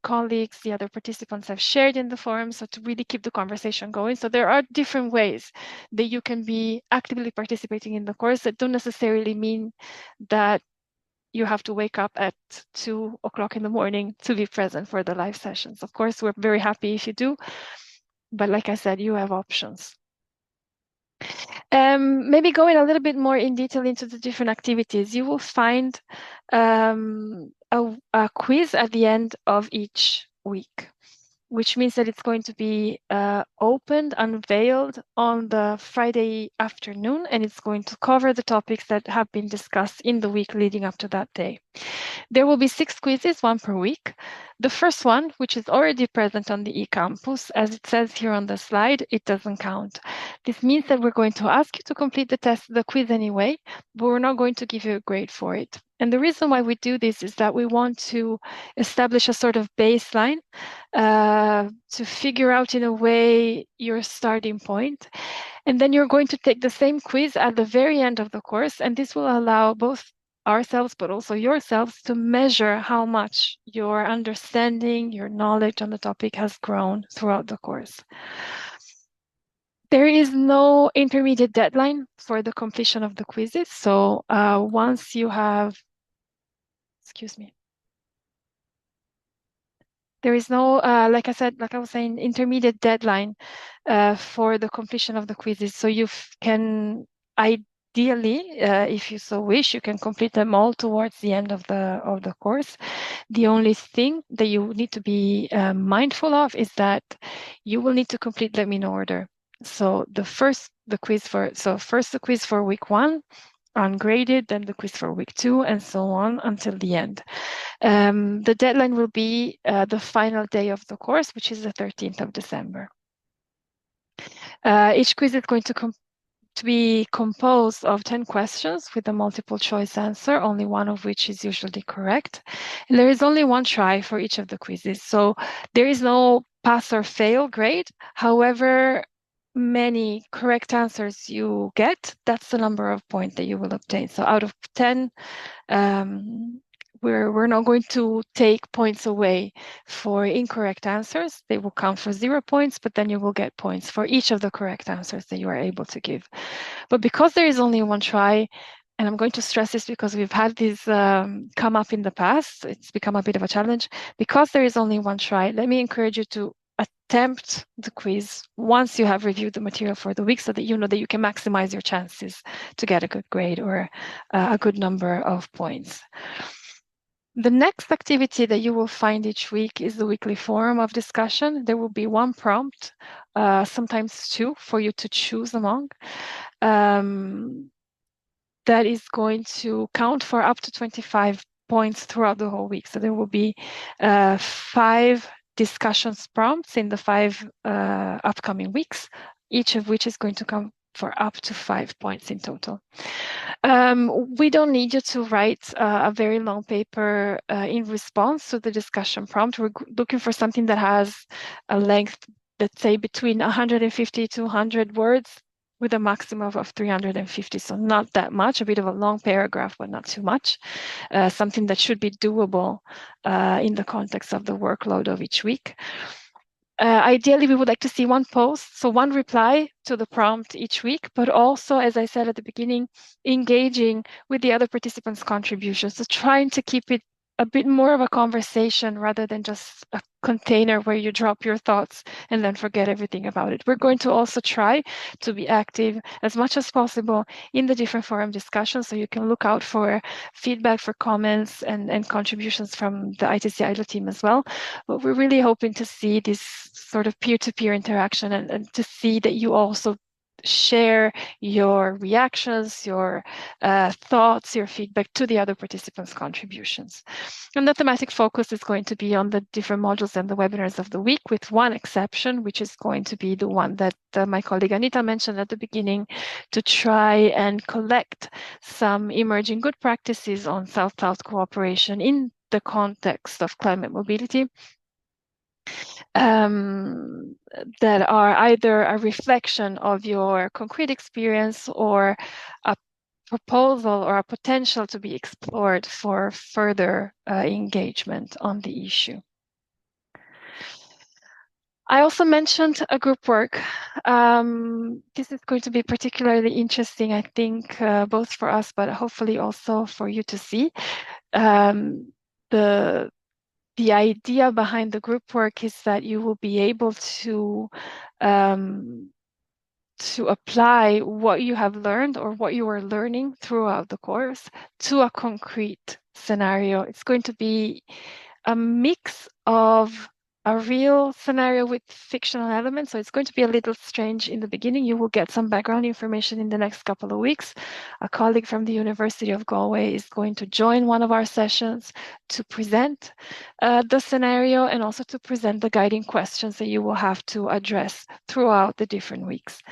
colleagues, the other participants have shared in the forum, so to really keep the conversation going. So there are different ways that you can be actively participating in the course that don't necessarily mean that you have to wake up at 2 o'clock in the morning to be present for the live sessions. Of course, we're very happy if you do, but like I said, you have options. Maybe going a little bit more in detail into the different activities, you will find a quiz at the end of each week, which means that it's going to be opened, unveiled on the Friday afternoon, and it's going to cover the topics that have been discussed in the week leading up to that day. There will be 6 quizzes, 1 per week. The first one, which is already present on the eCampus, as it says here on the slide, it doesn't count. This means that we're going to ask you to complete the quiz anyway, but we're not going to give you a grade for it. And the reason why we do this is that we want to establish a sort of baseline to figure out in a way your starting point. And then you're going to take the same quiz at the very end of the course, and this will allow both ourselves, but also yourselves, to measure how much your understanding, your knowledge on the topic has grown throughout the course. There is no intermediate deadline for the completion of the quizzes. So once you have, excuse me, there is no, like I was saying, intermediate deadline for the completion of the quizzes. So you can ideally, if you so wish, you can complete them all towards the end of the course. The only thing that you need to be mindful of is that you will need to complete them in order. So first the quiz for week 1, ungraded, then the quiz for week 2, and so on until the end. The deadline will be the final day of the course, which is the 13th of December. Each quiz is going to be composed of 10 questions with a multiple choice answer, only one of which is usually correct. And there is only 1 try for each of the quizzes. So there is no pass or fail grade. However many correct answers you get, that's the number of points that you will obtain. So out of 10, we're not going to take points away for incorrect answers. They will count for 0 points, but then you will get points for each of the correct answers that you are able to give. But because there is only 1 try, and I'm going to stress this because we've had this come up in the past, it's become a bit of a challenge. Because there is only 1 try, let me encourage you to attempt the quiz once you have reviewed the material for the week, so that you know that you can maximize your chances to get a good grade or a good number of points. The next activity that you will find each week is the weekly forum of discussion. There will be one prompt, sometimes two, for you to choose among. That is going to count for up to 25 points throughout the whole week. So there will be 5 discussions prompts in the 5 upcoming weeks, each of which is going to count for up to 5 points in total. We don't need you to write a very long paper in response to the discussion prompt. We're looking for something that has a length, let's say, between 150 to 100 words, with a maximum of 350, so not that much, a bit of a long paragraph, but not too much. Something that should be doable in the context of the workload of each week. Ideally, we would like to see one post, so one reply to the prompt each week, but also, as I said at the beginning, engaging with the other participants' contributions. So trying to keep it a bit more of a conversation rather than just a container where you drop your thoughts and then forget everything about it. We're going to also try to be active as much as possible in the different forum discussions, so you can look out for feedback, for comments and contributions from the ITCILO team as well. But we're really hoping to see this sort of peer-to-peer interaction and to see that you also share your reactions, your thoughts, your feedback to the other participants' contributions. And the thematic focus is going to be on the different modules and the webinars of the week, with one exception, which is going to be the one that my colleague Anita mentioned at the beginning, to try and collect some emerging good practices on South-South cooperation in the context of climate mobility, that are either a reflection of your concrete experience or a proposal or a potential to be explored for further engagement on the issue. I also mentioned a group work. This is going to be particularly interesting, I think, both for us, but hopefully also for you to see. The idea behind the group work is that you will be able to apply what you have learned or what you are learning throughout the course to a concrete scenario. It's going to be a mix of a real scenario with fictional elements. So it's going to be a little strange in the beginning. You will get some background information in the next couple of weeks. A colleague from the University of Galway is going to join one of our sessions to present the scenario and also to present the guiding questions that you will have to address throughout the different weeks.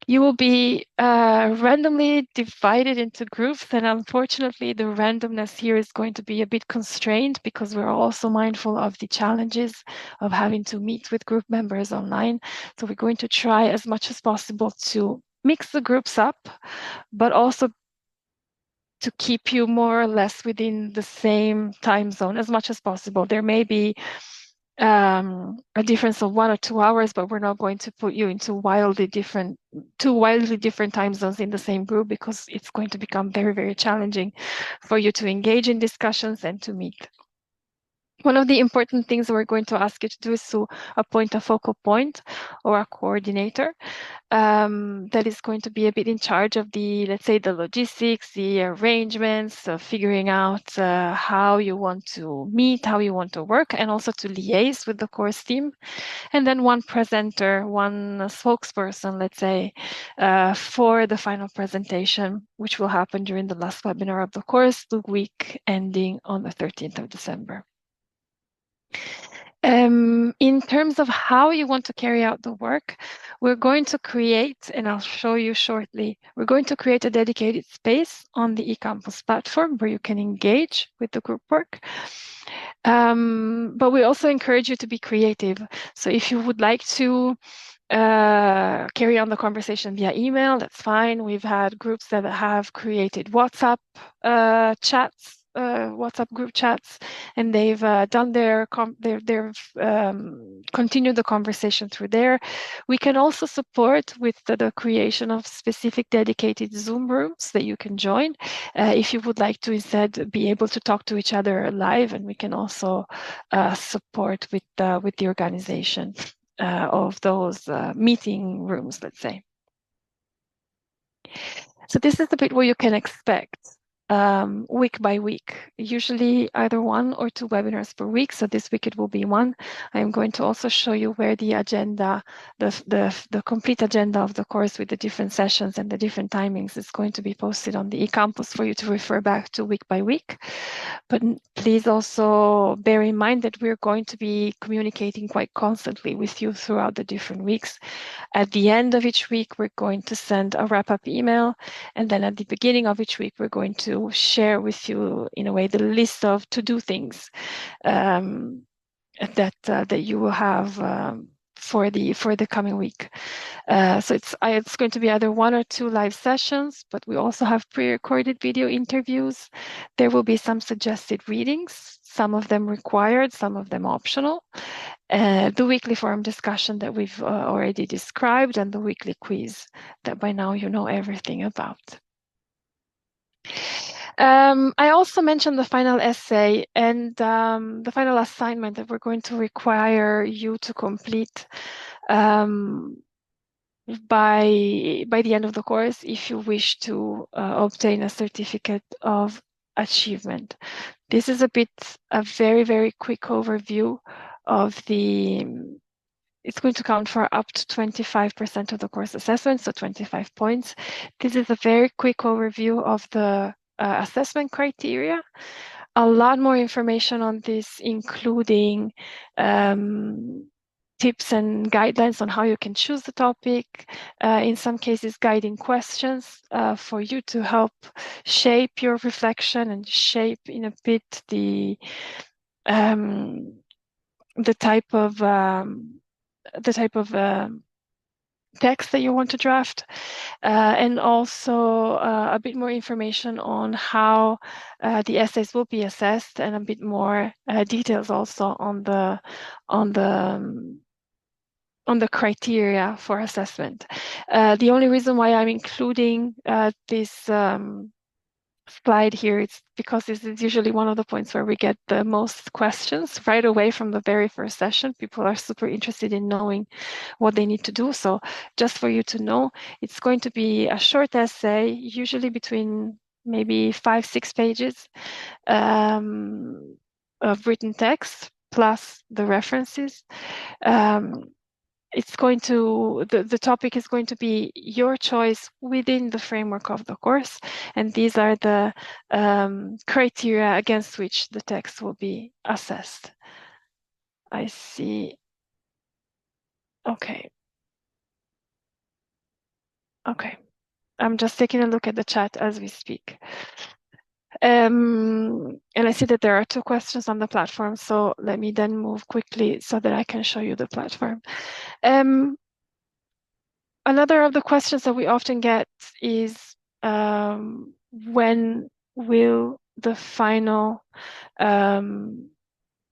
You will be randomly divided into groups, and unfortunately the randomness here is going to be a bit constrained because we're also mindful of the challenges of having to meet with group members online. So we're going to try as much as possible to mix the groups up, but also to keep you more or less within the same time zone as much as possible. There may be a difference of 1 or 2 hours, but we're not going to put you into two wildly different time zones in the same group, because it's going to become very, very challenging for you to engage in discussions and to meet. One of the important things we're going to ask you to do is to appoint a focal point or a coordinator that is going to be a bit in charge of the, let's say, the logistics, the arrangements, figuring out how you want to meet, how you want to work, and also to liaise with the course team. And then one presenter, one spokesperson, let's say, for the final presentation, which will happen during the last webinar of the course, the week ending on the 13th of December. In terms of how you want to carry out the work, we're going to create, and I'll show you shortly, we're going to create a dedicated space on the eCampus platform where you can engage with the group work. But we also encourage you to be creative. So if you would like to carry on the conversation via email, that's fine. We've had groups that have created WhatsApp chats, WhatsApp group chats, and they've done continued the conversation through there. We can also support with the creation of specific dedicated Zoom rooms that you can join if you would like to instead be able to talk to each other live, and we can also support with the organization. of those meeting rooms, let's say. So this is the bit where you can expect week by week, usually either 1 or 2 webinars per week. So this week it will be 1. I'm going to also show you where the agenda, the complete agenda of the course with the different sessions and the different timings is going to be posted on the eCampus for you to refer back to week by week. But please also bear in mind that we're going to be communicating quite constantly with you throughout the different weeks. At the end of each week, we're going to send a wrap-up email. And then at the beginning of each week, we're going to share with you, in a way, the list of to-do things that you will have for the coming week. So it's going to be either 1 or 2 live sessions, but we also have pre-recorded video interviews. There will be some suggested readings, some of them required, some of them optional. The weekly forum discussion that we've already described, and the weekly quiz that by now you know everything about. I also mentioned the final essay and the final assignment that we're going to require you to complete by the end of the course if you wish to obtain a certificate of achievement. This is a very, very quick overview of it's going to count for up to 25% of the course assessment, so 25 points. This is a very quick overview of the assessment criteria. A lot more information on this, including tips and guidelines on how you can choose the topic, in some cases guiding questions for you to help shape your reflection and shape in a bit the type of text that you want to draft, and also a bit more information on how the essays will be assessed, and a bit more details also on the criteria for assessment. The only reason why I'm including this slide here, it's because this is usually one of the points where we get the most questions right away from the very first session. People are super interested in knowing what they need to do. So just for you to know, it's going to be a short essay, usually between maybe 5-6 pages of written text plus the references. The topic is going to be your choice within the framework of the course, and these are the criteria against which the text will be assessed. I see. Okay. I'm just taking a look at the chat as we speak. And I see that there are 2 questions on the platform, so let me then move quickly so that I can show you the platform. Another of the questions that we often get is when will the final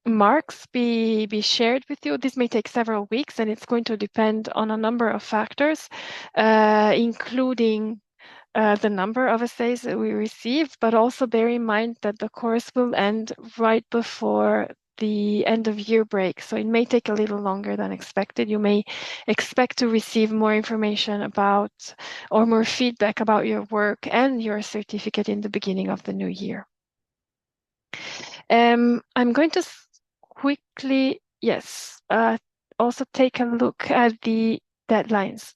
marks be shared with you? This may take several weeks, and it's going to depend on a number of factors, including the number of essays that we receive, but also bear in mind that the course will end right before the end of year break. So it may take a little longer than expected. You may expect to receive more information about, or more feedback about your work and your certificate in the beginning of the new year. I'm going to quickly, also take a look at the deadlines.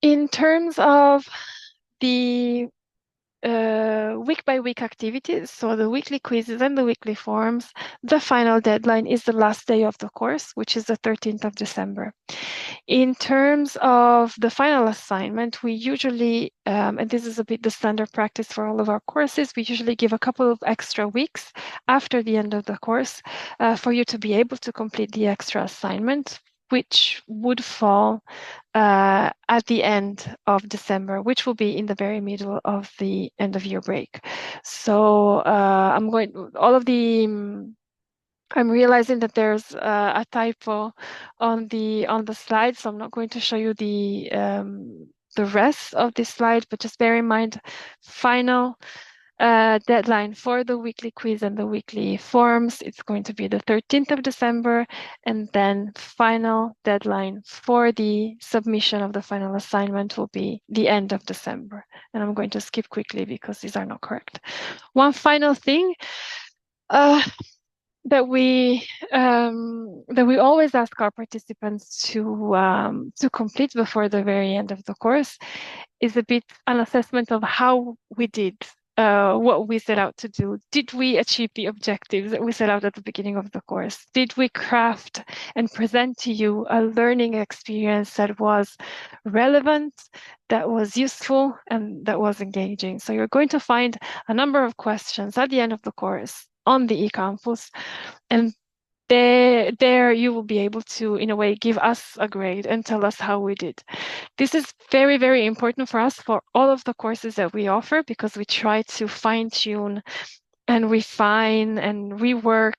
In terms of the week-by-week activities, so the weekly quizzes and the weekly forums, the final deadline is the last day of the course, which is the 13th of December. In terms of the final assignment, we usually, and this is a bit the standard practice for all of our courses, we usually give a couple of extra weeks after the end of the course for you to be able to complete the extra assignment, which would fall at the end of December, which will be in the very middle of the end of year break. So I'm realizing that there's a typo on the slide, so I'm not going to show you the rest of this slide, but just bear in mind, final deadline for the weekly quiz and the weekly forms, it's going to be the 13th of December, and then final deadline for the submission of the final assignment will be the end of December. And I'm going to skip quickly because these are not correct. One final thing that we always ask our participants to complete before the very end of the course is a bit an assessment of how we did what we set out to do. Did we achieve the objectives that we set out at the beginning of the course? Did we craft and present to you a learning experience that was relevant, that was useful, and that was engaging? So you're going to find a number of questions at the end of the course on the eCampus, and there you will be able to, in a way, give us a grade and tell us how we did. This is very, very important for us for all of the courses that we offer, because we try to fine-tune and refine and rework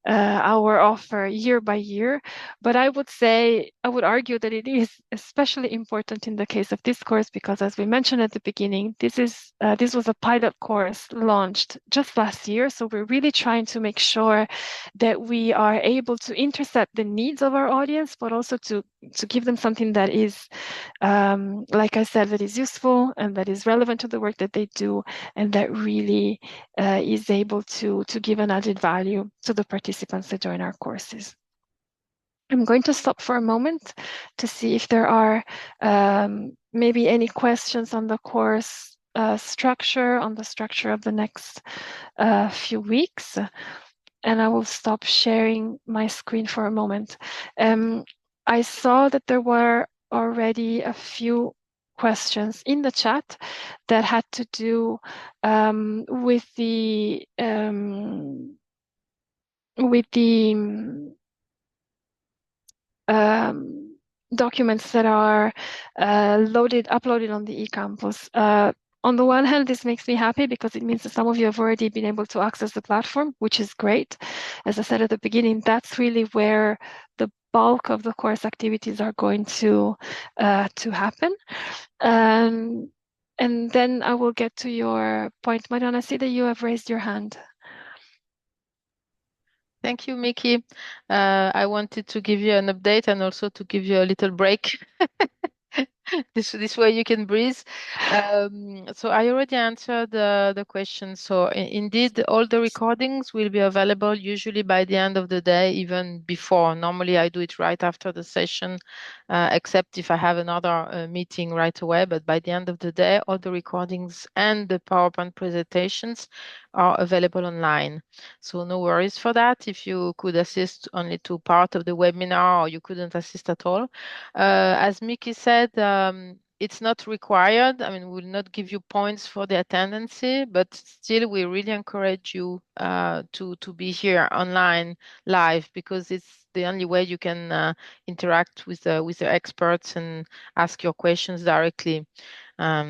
our offer year by year. But I would argue that it is especially important in the case of this course, because as we mentioned at the beginning, this was a pilot course launched just last year. So we're really trying to make sure that we are able to intercept the needs of our audience, but also to give them something that is, like I said, that is useful and that is relevant to the work that they do, and that really is able to give an added value to the participants that join our courses. I'm going to stop for a moment to see if there are maybe any questions on the course structure, on the structure of the next few weeks. And I will stop sharing my screen for a moment. I saw that there were already a few questions in the chat that had to do with the documents that are uploaded on the eCampus. On the one hand, this makes me happy because it means that some of you have already been able to access the platform, which is great. As I said at the beginning, that's really where the bulk of the course activities are going to happen. And then I will get to your point. Mariana, I see that you have raised your hand. Thank you, Miki. I wanted to give you an update and also to give you a little break. This way you can breathe. So I already answered the question. So indeed, all the recordings will be available usually by the end of the day, even before. Normally I do it right after the session, except if I have another meeting right away. But by the end of the day, all the recordings and the PowerPoint presentations are available online. So no worries for that. If you could assist only to part of the webinar or you couldn't assist at all. As Miki said, it's not required. I mean, we'll not give you points for the attendance, but still we really encourage you to be here online live, because it's the only way you can interact with the experts and ask your questions directly.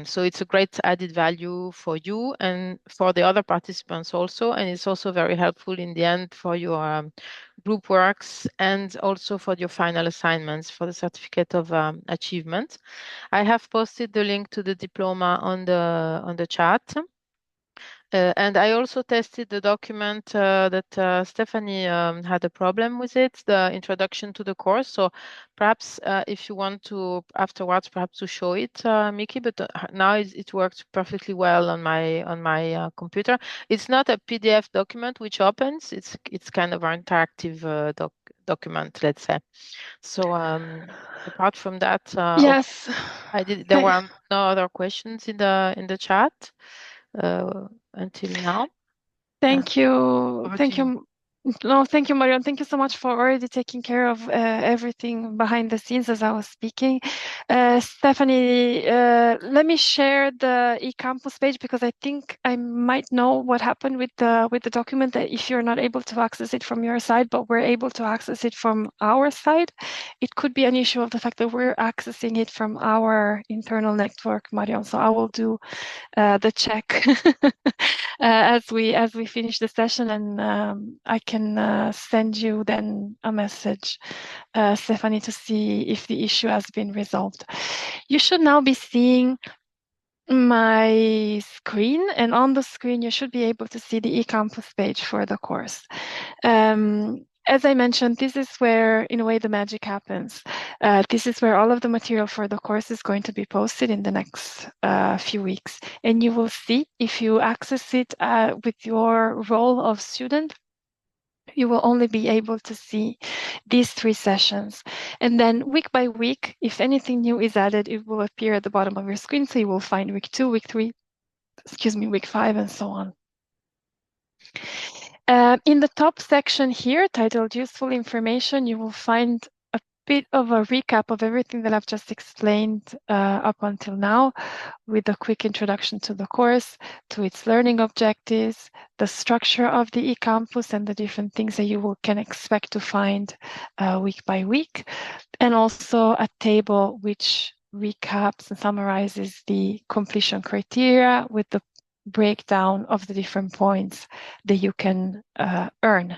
So it's a great added value for you and for the other participants also, and it's also very helpful in the end for your group works and also for your final assignments for the certificate of achievement. I have posted the link to the diploma on the chat. And I also tested the document that Stephanie had a problem with it, the introduction to the course. So perhaps if you want to afterwards, perhaps to show it, Miki, but now it works perfectly well on my computer. It's not a PDF document which opens. It's kind of an interactive document, let's say. So apart from that, Yes, there were no other questions in the chat until now. Thank you. Over Thank to you. you. No, thank you, Marion. Thank you so much for already taking care of everything behind the scenes as I was speaking. Stephanie, let me share the eCampus page, because I think I might know what happened with the document, that if you're not able to access it from your side, but we're able to access it from our side, it could be an issue of the fact that we're accessing it from our internal network, Marion. So I will do the check as we finish the session, and I can send you then a message, Stephanie, to see if the issue has been resolved. You should now be seeing my screen, and on the screen you should be able to see the eCampus page for the course. As I mentioned, this is where, in a way, the magic happens. This is where all of the material for the course is going to be posted in the next few weeks. And you will see, if you access it with your role of student, you will only be able to see these 3 sessions. And then week by week, if anything new is added, it will appear at the bottom of your screen. So you will find week 2, week 3, week 5, and so on. In the top section here, titled Useful Information, you will find a bit of a recap of everything that I've just explained up until now, with a quick introduction to the course, to its learning objectives, the structure of the eCampus, and the different things that you can expect to find week by week, and also a table which recaps and summarizes the completion criteria with the breakdown of the different points that you can earn.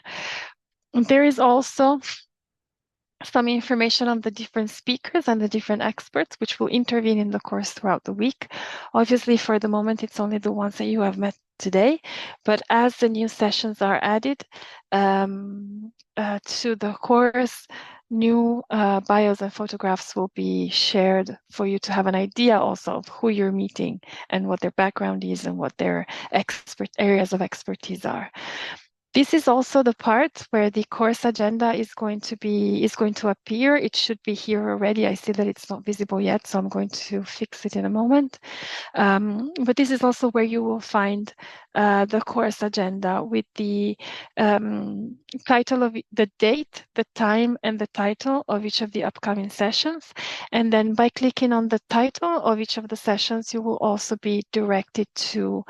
And there is also some information on the different speakers and the different experts which will intervene in the course throughout the week. Obviously, for the moment, it's only the ones that you have met today, but as the new sessions are added to the course, new bios and photographs will be shared for you to have an idea also of who you're meeting and what their background is and what their areas of expertise are. This is also the part where the course agenda is going to appear. It should be here already. I see that it's not visible yet, so I'm going to fix it in a moment. But this is also where you will find the course agenda with the title of the date, the time, and the title of each of the upcoming sessions. And then by clicking on the title of each of the sessions, you will also be directed to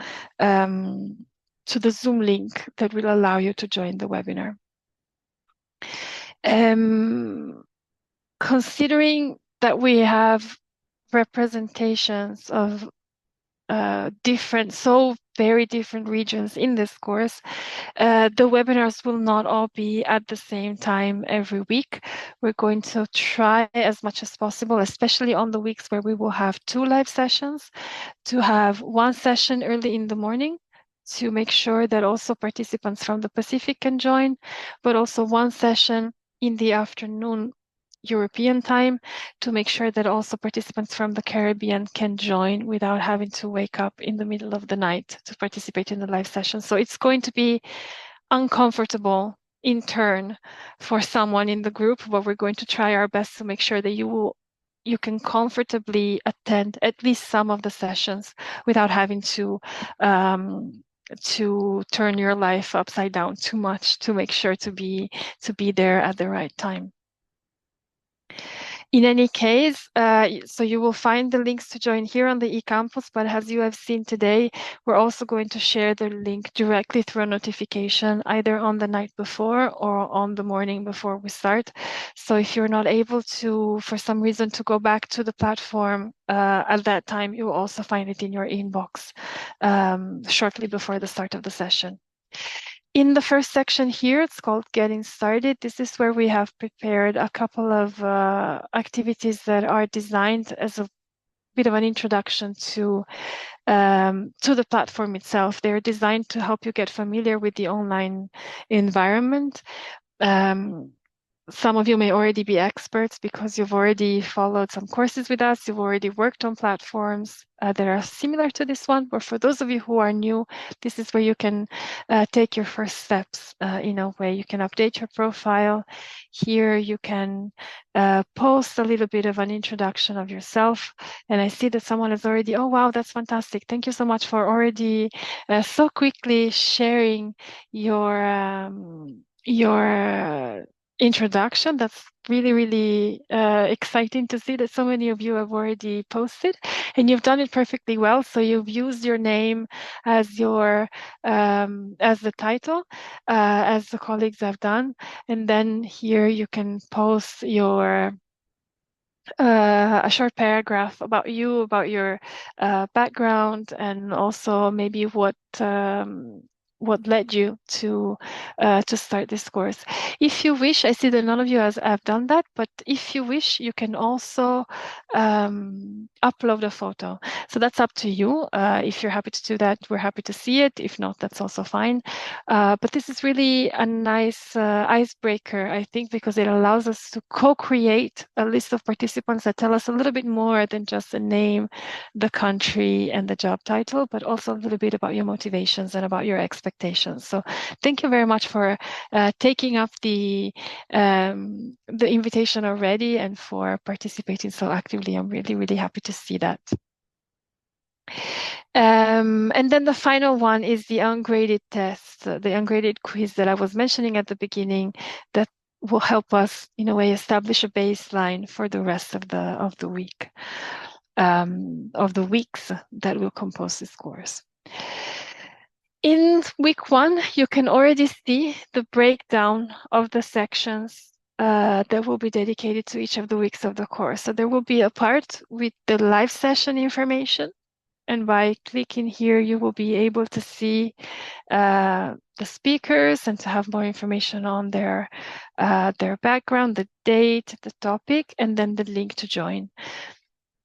the Zoom link that will allow you to join the webinar. Considering that we have representations of very different regions in this course, the webinars will not all be at the same time every week. We're going to try as much as possible, especially on the weeks where we will have 2 live sessions, to have 1 session early in the morning to make sure that also participants from the Pacific can join, but also 1 session in the afternoon European time to make sure that also participants from the Caribbean can join without having to wake up in the middle of the night to participate in the live session. So it's going to be uncomfortable in turn for someone in the group, but we're going to try our best to make sure that you can comfortably attend at least some of the sessions without having to turn your life upside down too much to make sure to be there at the right time. In any case, so you will find the links to join here on the eCampus, but as you have seen today, we're also going to share the link directly through a notification, either on the night before or on the morning before we start. So if you're not able to, for some reason, to go back to the platform at that time, you will also find it in your inbox shortly before the start of the session. In the first section here, it's called Getting Started. This is where we have prepared a couple of activities that are designed as a bit of an introduction to the platform itself. They're designed to help you get familiar with the online environment. Some of you may already be experts because you've already followed some courses with us. You've already worked on platforms that are similar to this one. But for those of you who are new, this is where you can take your first steps in a way. You can update your profile. Here you can post a little bit of an introduction of yourself. And I see that someone has already, oh, wow, that's fantastic. Thank you so much for already so quickly sharing your introduction. That's really, really exciting to see that so many of you have already posted, and you've done it perfectly well. So you've used your name as your as the title, as the colleagues have done, and then here you can post your a short paragraph about you, about your background, and also maybe what led you to start this course. If you wish, I see that none of you have done that, but if you wish, you can also upload a photo. So that's up to you. If you're happy to do that, we're happy to see it. If not, that's also fine. But this is really a nice icebreaker, I think, because it allows us to co-create a list of participants that tell us a little bit more than just the name, the country, and the job title, but also a little bit about your motivations and about your expectations. So thank you very much for taking up the invitation already and for participating so actively. I'm really, really happy to see that. And then the final one is the ungraded test, the ungraded quiz that I was mentioning at the beginning, that will help us in a way establish a baseline for the rest of the week, of the weeks that will compose this course. In week 1, you can already see the breakdown of the sections that will be dedicated to each of the weeks of the course. So there will be a part with the live session information. And by clicking here, you will be able to see the speakers and to have more information on their background, the date, the topic, and then the link to join.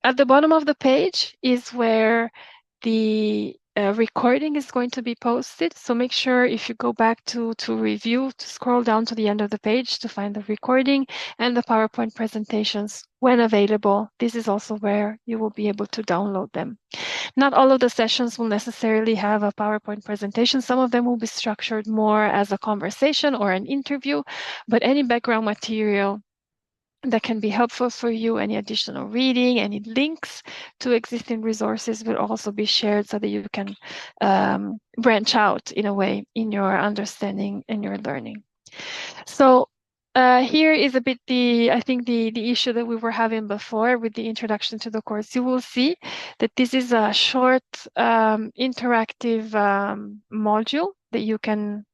At the bottom of the page is where the recording is going to be posted. So make sure if you go back to review, to scroll down to the end of the page to find the recording and the PowerPoint presentations when available. This is also where you will be able to download them. Not all of the sessions will necessarily have a PowerPoint presentation. Some of them will be structured more as a conversation or an interview, but any background material that can be helpful for you, any additional reading, any links to existing resources will also be shared so that you can branch out in a way in your understanding and your learning. So here is a bit I think the issue that we were having before with the introduction to the course. You will see that this is a short interactive module that you can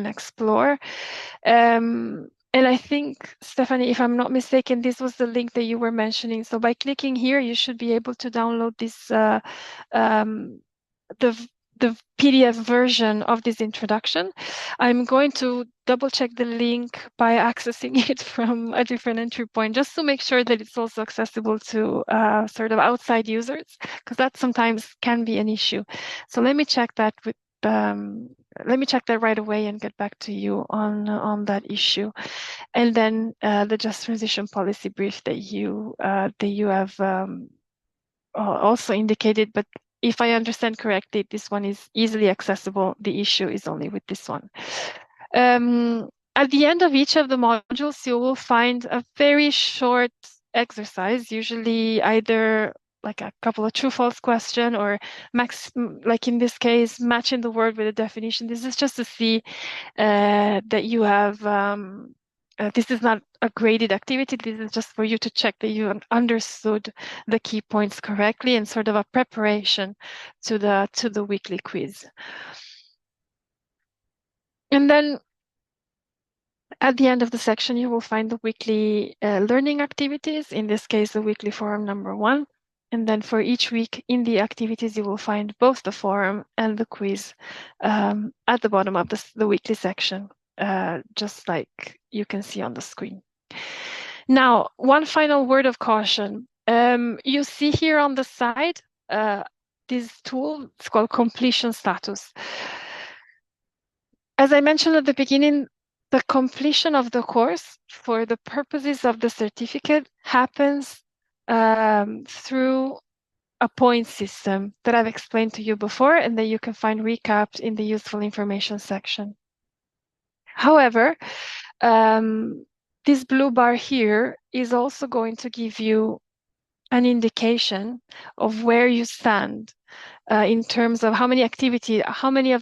explore. And I think, Stephanie, if I'm not mistaken, this was the link that you were mentioning. So by clicking here, you should be able to download this the PDF version of this introduction. I'm going to double check the link by accessing it from a different entry point, just to make sure that it's also accessible to sort of outside users, because that sometimes can be an issue. So let me check that right away and get back to you on that issue. And then the Just Transition Policy Brief that you have also indicated, but if I understand correctly, this one is easily accessible. The issue is only with this one. At the end of each of the modules, you will find a very short exercise, usually either like a couple of true-false question or like in this case, matching the word with a definition. This is just to see that you have this is not a graded activity. This is just for you to check that you understood the key points correctly and sort of a preparation to the weekly quiz. And then at the end of the section, you will find the weekly learning activities, in this case, the weekly forum number 1. And then for each week in the activities, you will find both the forum and the quiz at the bottom of the weekly section, just like you can see on the screen. Now, one final word of caution. You see here on the side, this tool, it's called completion status. As I mentioned at the beginning, the completion of the course for the purposes of the certificate happens through a point system that I've explained to you before and that you can find recapped in the useful information section. However, this blue bar here is also going to give you an indication of where you stand in terms of how many of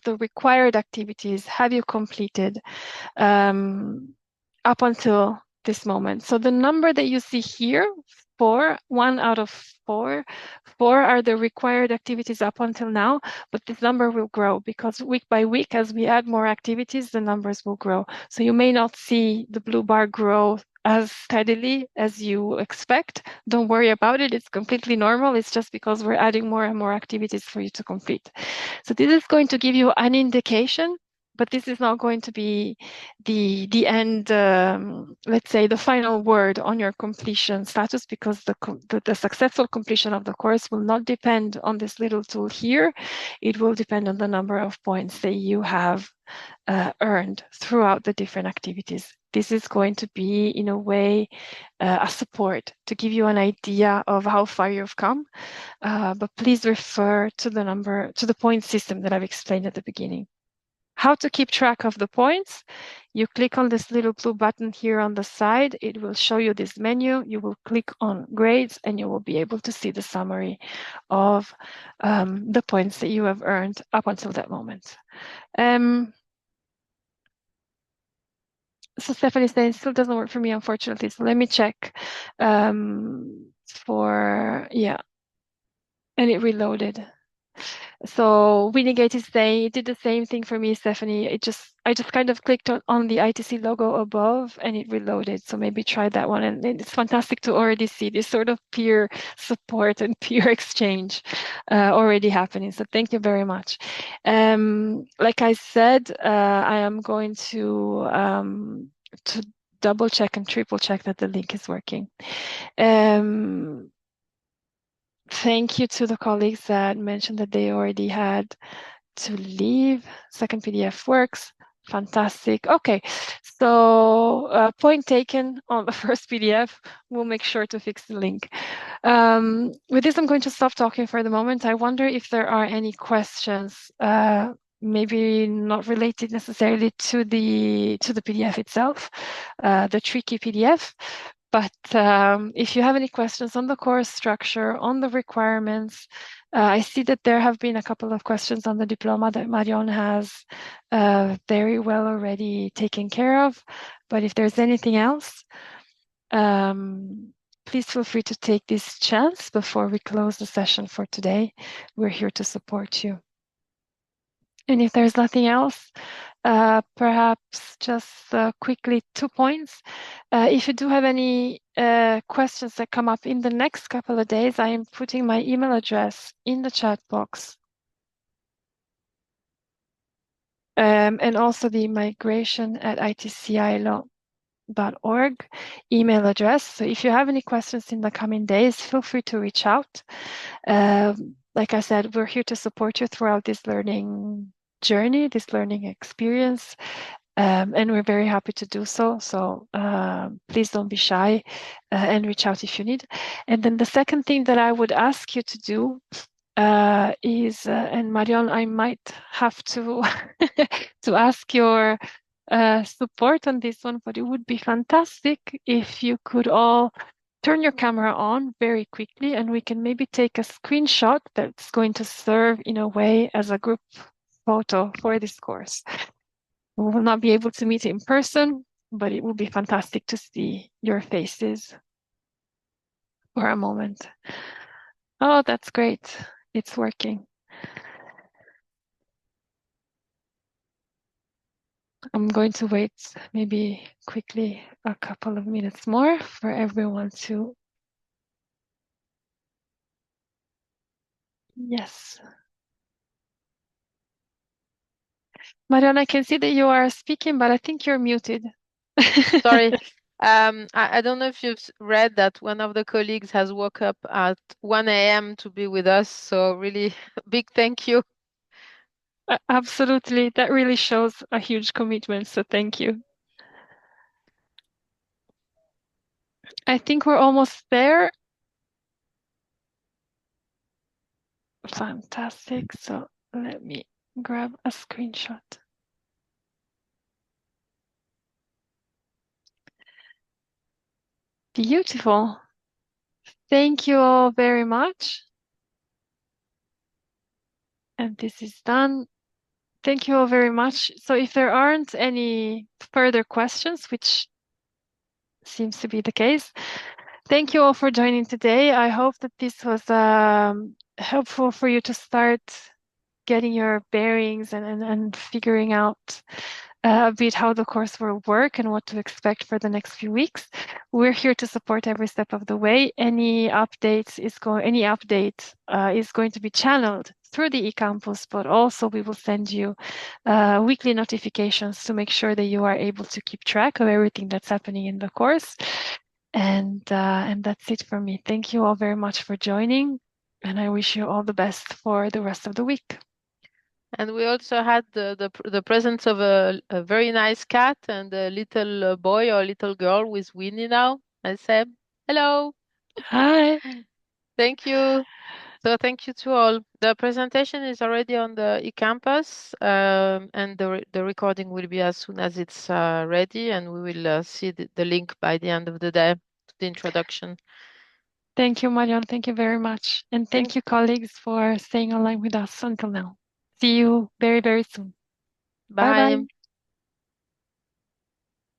the required activities have you completed up until this moment. So the number that you see here, 4, 1 out of 4 are the required activities up until now, but this number will grow because week by week, as we add more activities, the numbers will grow. So you may not see the blue bar grow as steadily as you expect. Don't worry about it. It's completely normal. It's just because we're adding more and more activities for you to complete. So this is going to give you an indication, but this is not going to be the end, let's say, the final word on your completion status, because the successful completion of the course will not depend on this little tool here. It will depend on the number of points that you have earned throughout the different activities. This is going to be, in a way, a support to give you an idea of how far you've come. But please refer to the point system that I've explained at the beginning. How to keep track of the points? You click on this little blue button here on the side. It will show you this menu. You will click on grades and you will be able to see the summary of the points that you have earned up until that moment. So Stephanie saying it still doesn't work for me, unfortunately. So let me check yeah, and it reloaded. So Winigate is saying it did the same thing for me, Stephanie. I just kind of clicked on the ITC logo above and it reloaded. So maybe try that one. And it's fantastic to already see this sort of peer support and peer exchange already happening. So thank you very much. Like I said, I am going to double check and triple check that the link is working. Thank you to the colleagues that mentioned that they already had to leave. Second PDF works. Fantastic. Okay, so point taken on the first PDF. We'll make sure to fix the link. With this, I'm going to stop talking for the moment. I wonder if there are any questions, maybe not related necessarily to the PDF itself, the tricky PDF. But if you have any questions on the course structure, on the requirements, I see that there have been a couple of questions on the diploma that Marion has very well already taken care of. But if there's anything else, please feel free to take this chance before we close the session for today. We're here to support you. And if there's nothing else, perhaps just quickly 2 points. If you do have any questions that come up in the next couple of days, I am putting my email address in the chat box. And also the migration@itcilo.org email address. So if you have any questions in the coming days, feel free to reach out. Like I said, we're here to support you throughout this learning journey, this learning experience, and we're very happy to do so. So please don't be shy and reach out if you need. And then the second thing that I would ask you to do is, and Marion, I might have to to ask your support on this one, but it would be fantastic if you could all turn your camera on very quickly and we can maybe take a screenshot that's going to serve in a way as a group photo for this course. We will not be able to meet in person, but it will be fantastic to see your faces for a moment. Oh, that's great. It's working. I'm going to wait maybe quickly a couple of minutes more for everyone to. Yes. Mariana, I can see that you are speaking, but I think you're muted. Sorry. I don't know if you've read that one of the colleagues has woke up at 1 a.m. to be with us. So really big thank you. Absolutely. That really shows a huge commitment. So thank you. I think we're almost there. Fantastic. So let me grab a screenshot. Beautiful. Thank you all very much. And this is done. Thank you all very much. So if there aren't any further questions, which seems to be the case, thank you all for joining today. I hope that this was helpful for you to start getting your bearings and figuring out a bit how the course will work and what to expect for the next few weeks. We're here to support every step of the way. Any update is going to be channeled through the eCampus, but also we will send you weekly notifications to make sure that you are able to keep track of everything that's happening in the course. And that's it for me. Thank you all very much for joining, and I wish you all the best for the rest of the week. And we also had the presence of a very nice cat and a little boy or little girl with Winnie now. I said, hello. Hi. Thank you. So thank you to all. The presentation is already on the eCampus, and the recording will be as soon as it's ready, and we will see the link by the end of the day to the introduction. Thank you, Marion. Thank you very much. And thank you, colleagues, for staying online with us until now. See you very, very soon. Bye. Bye-bye.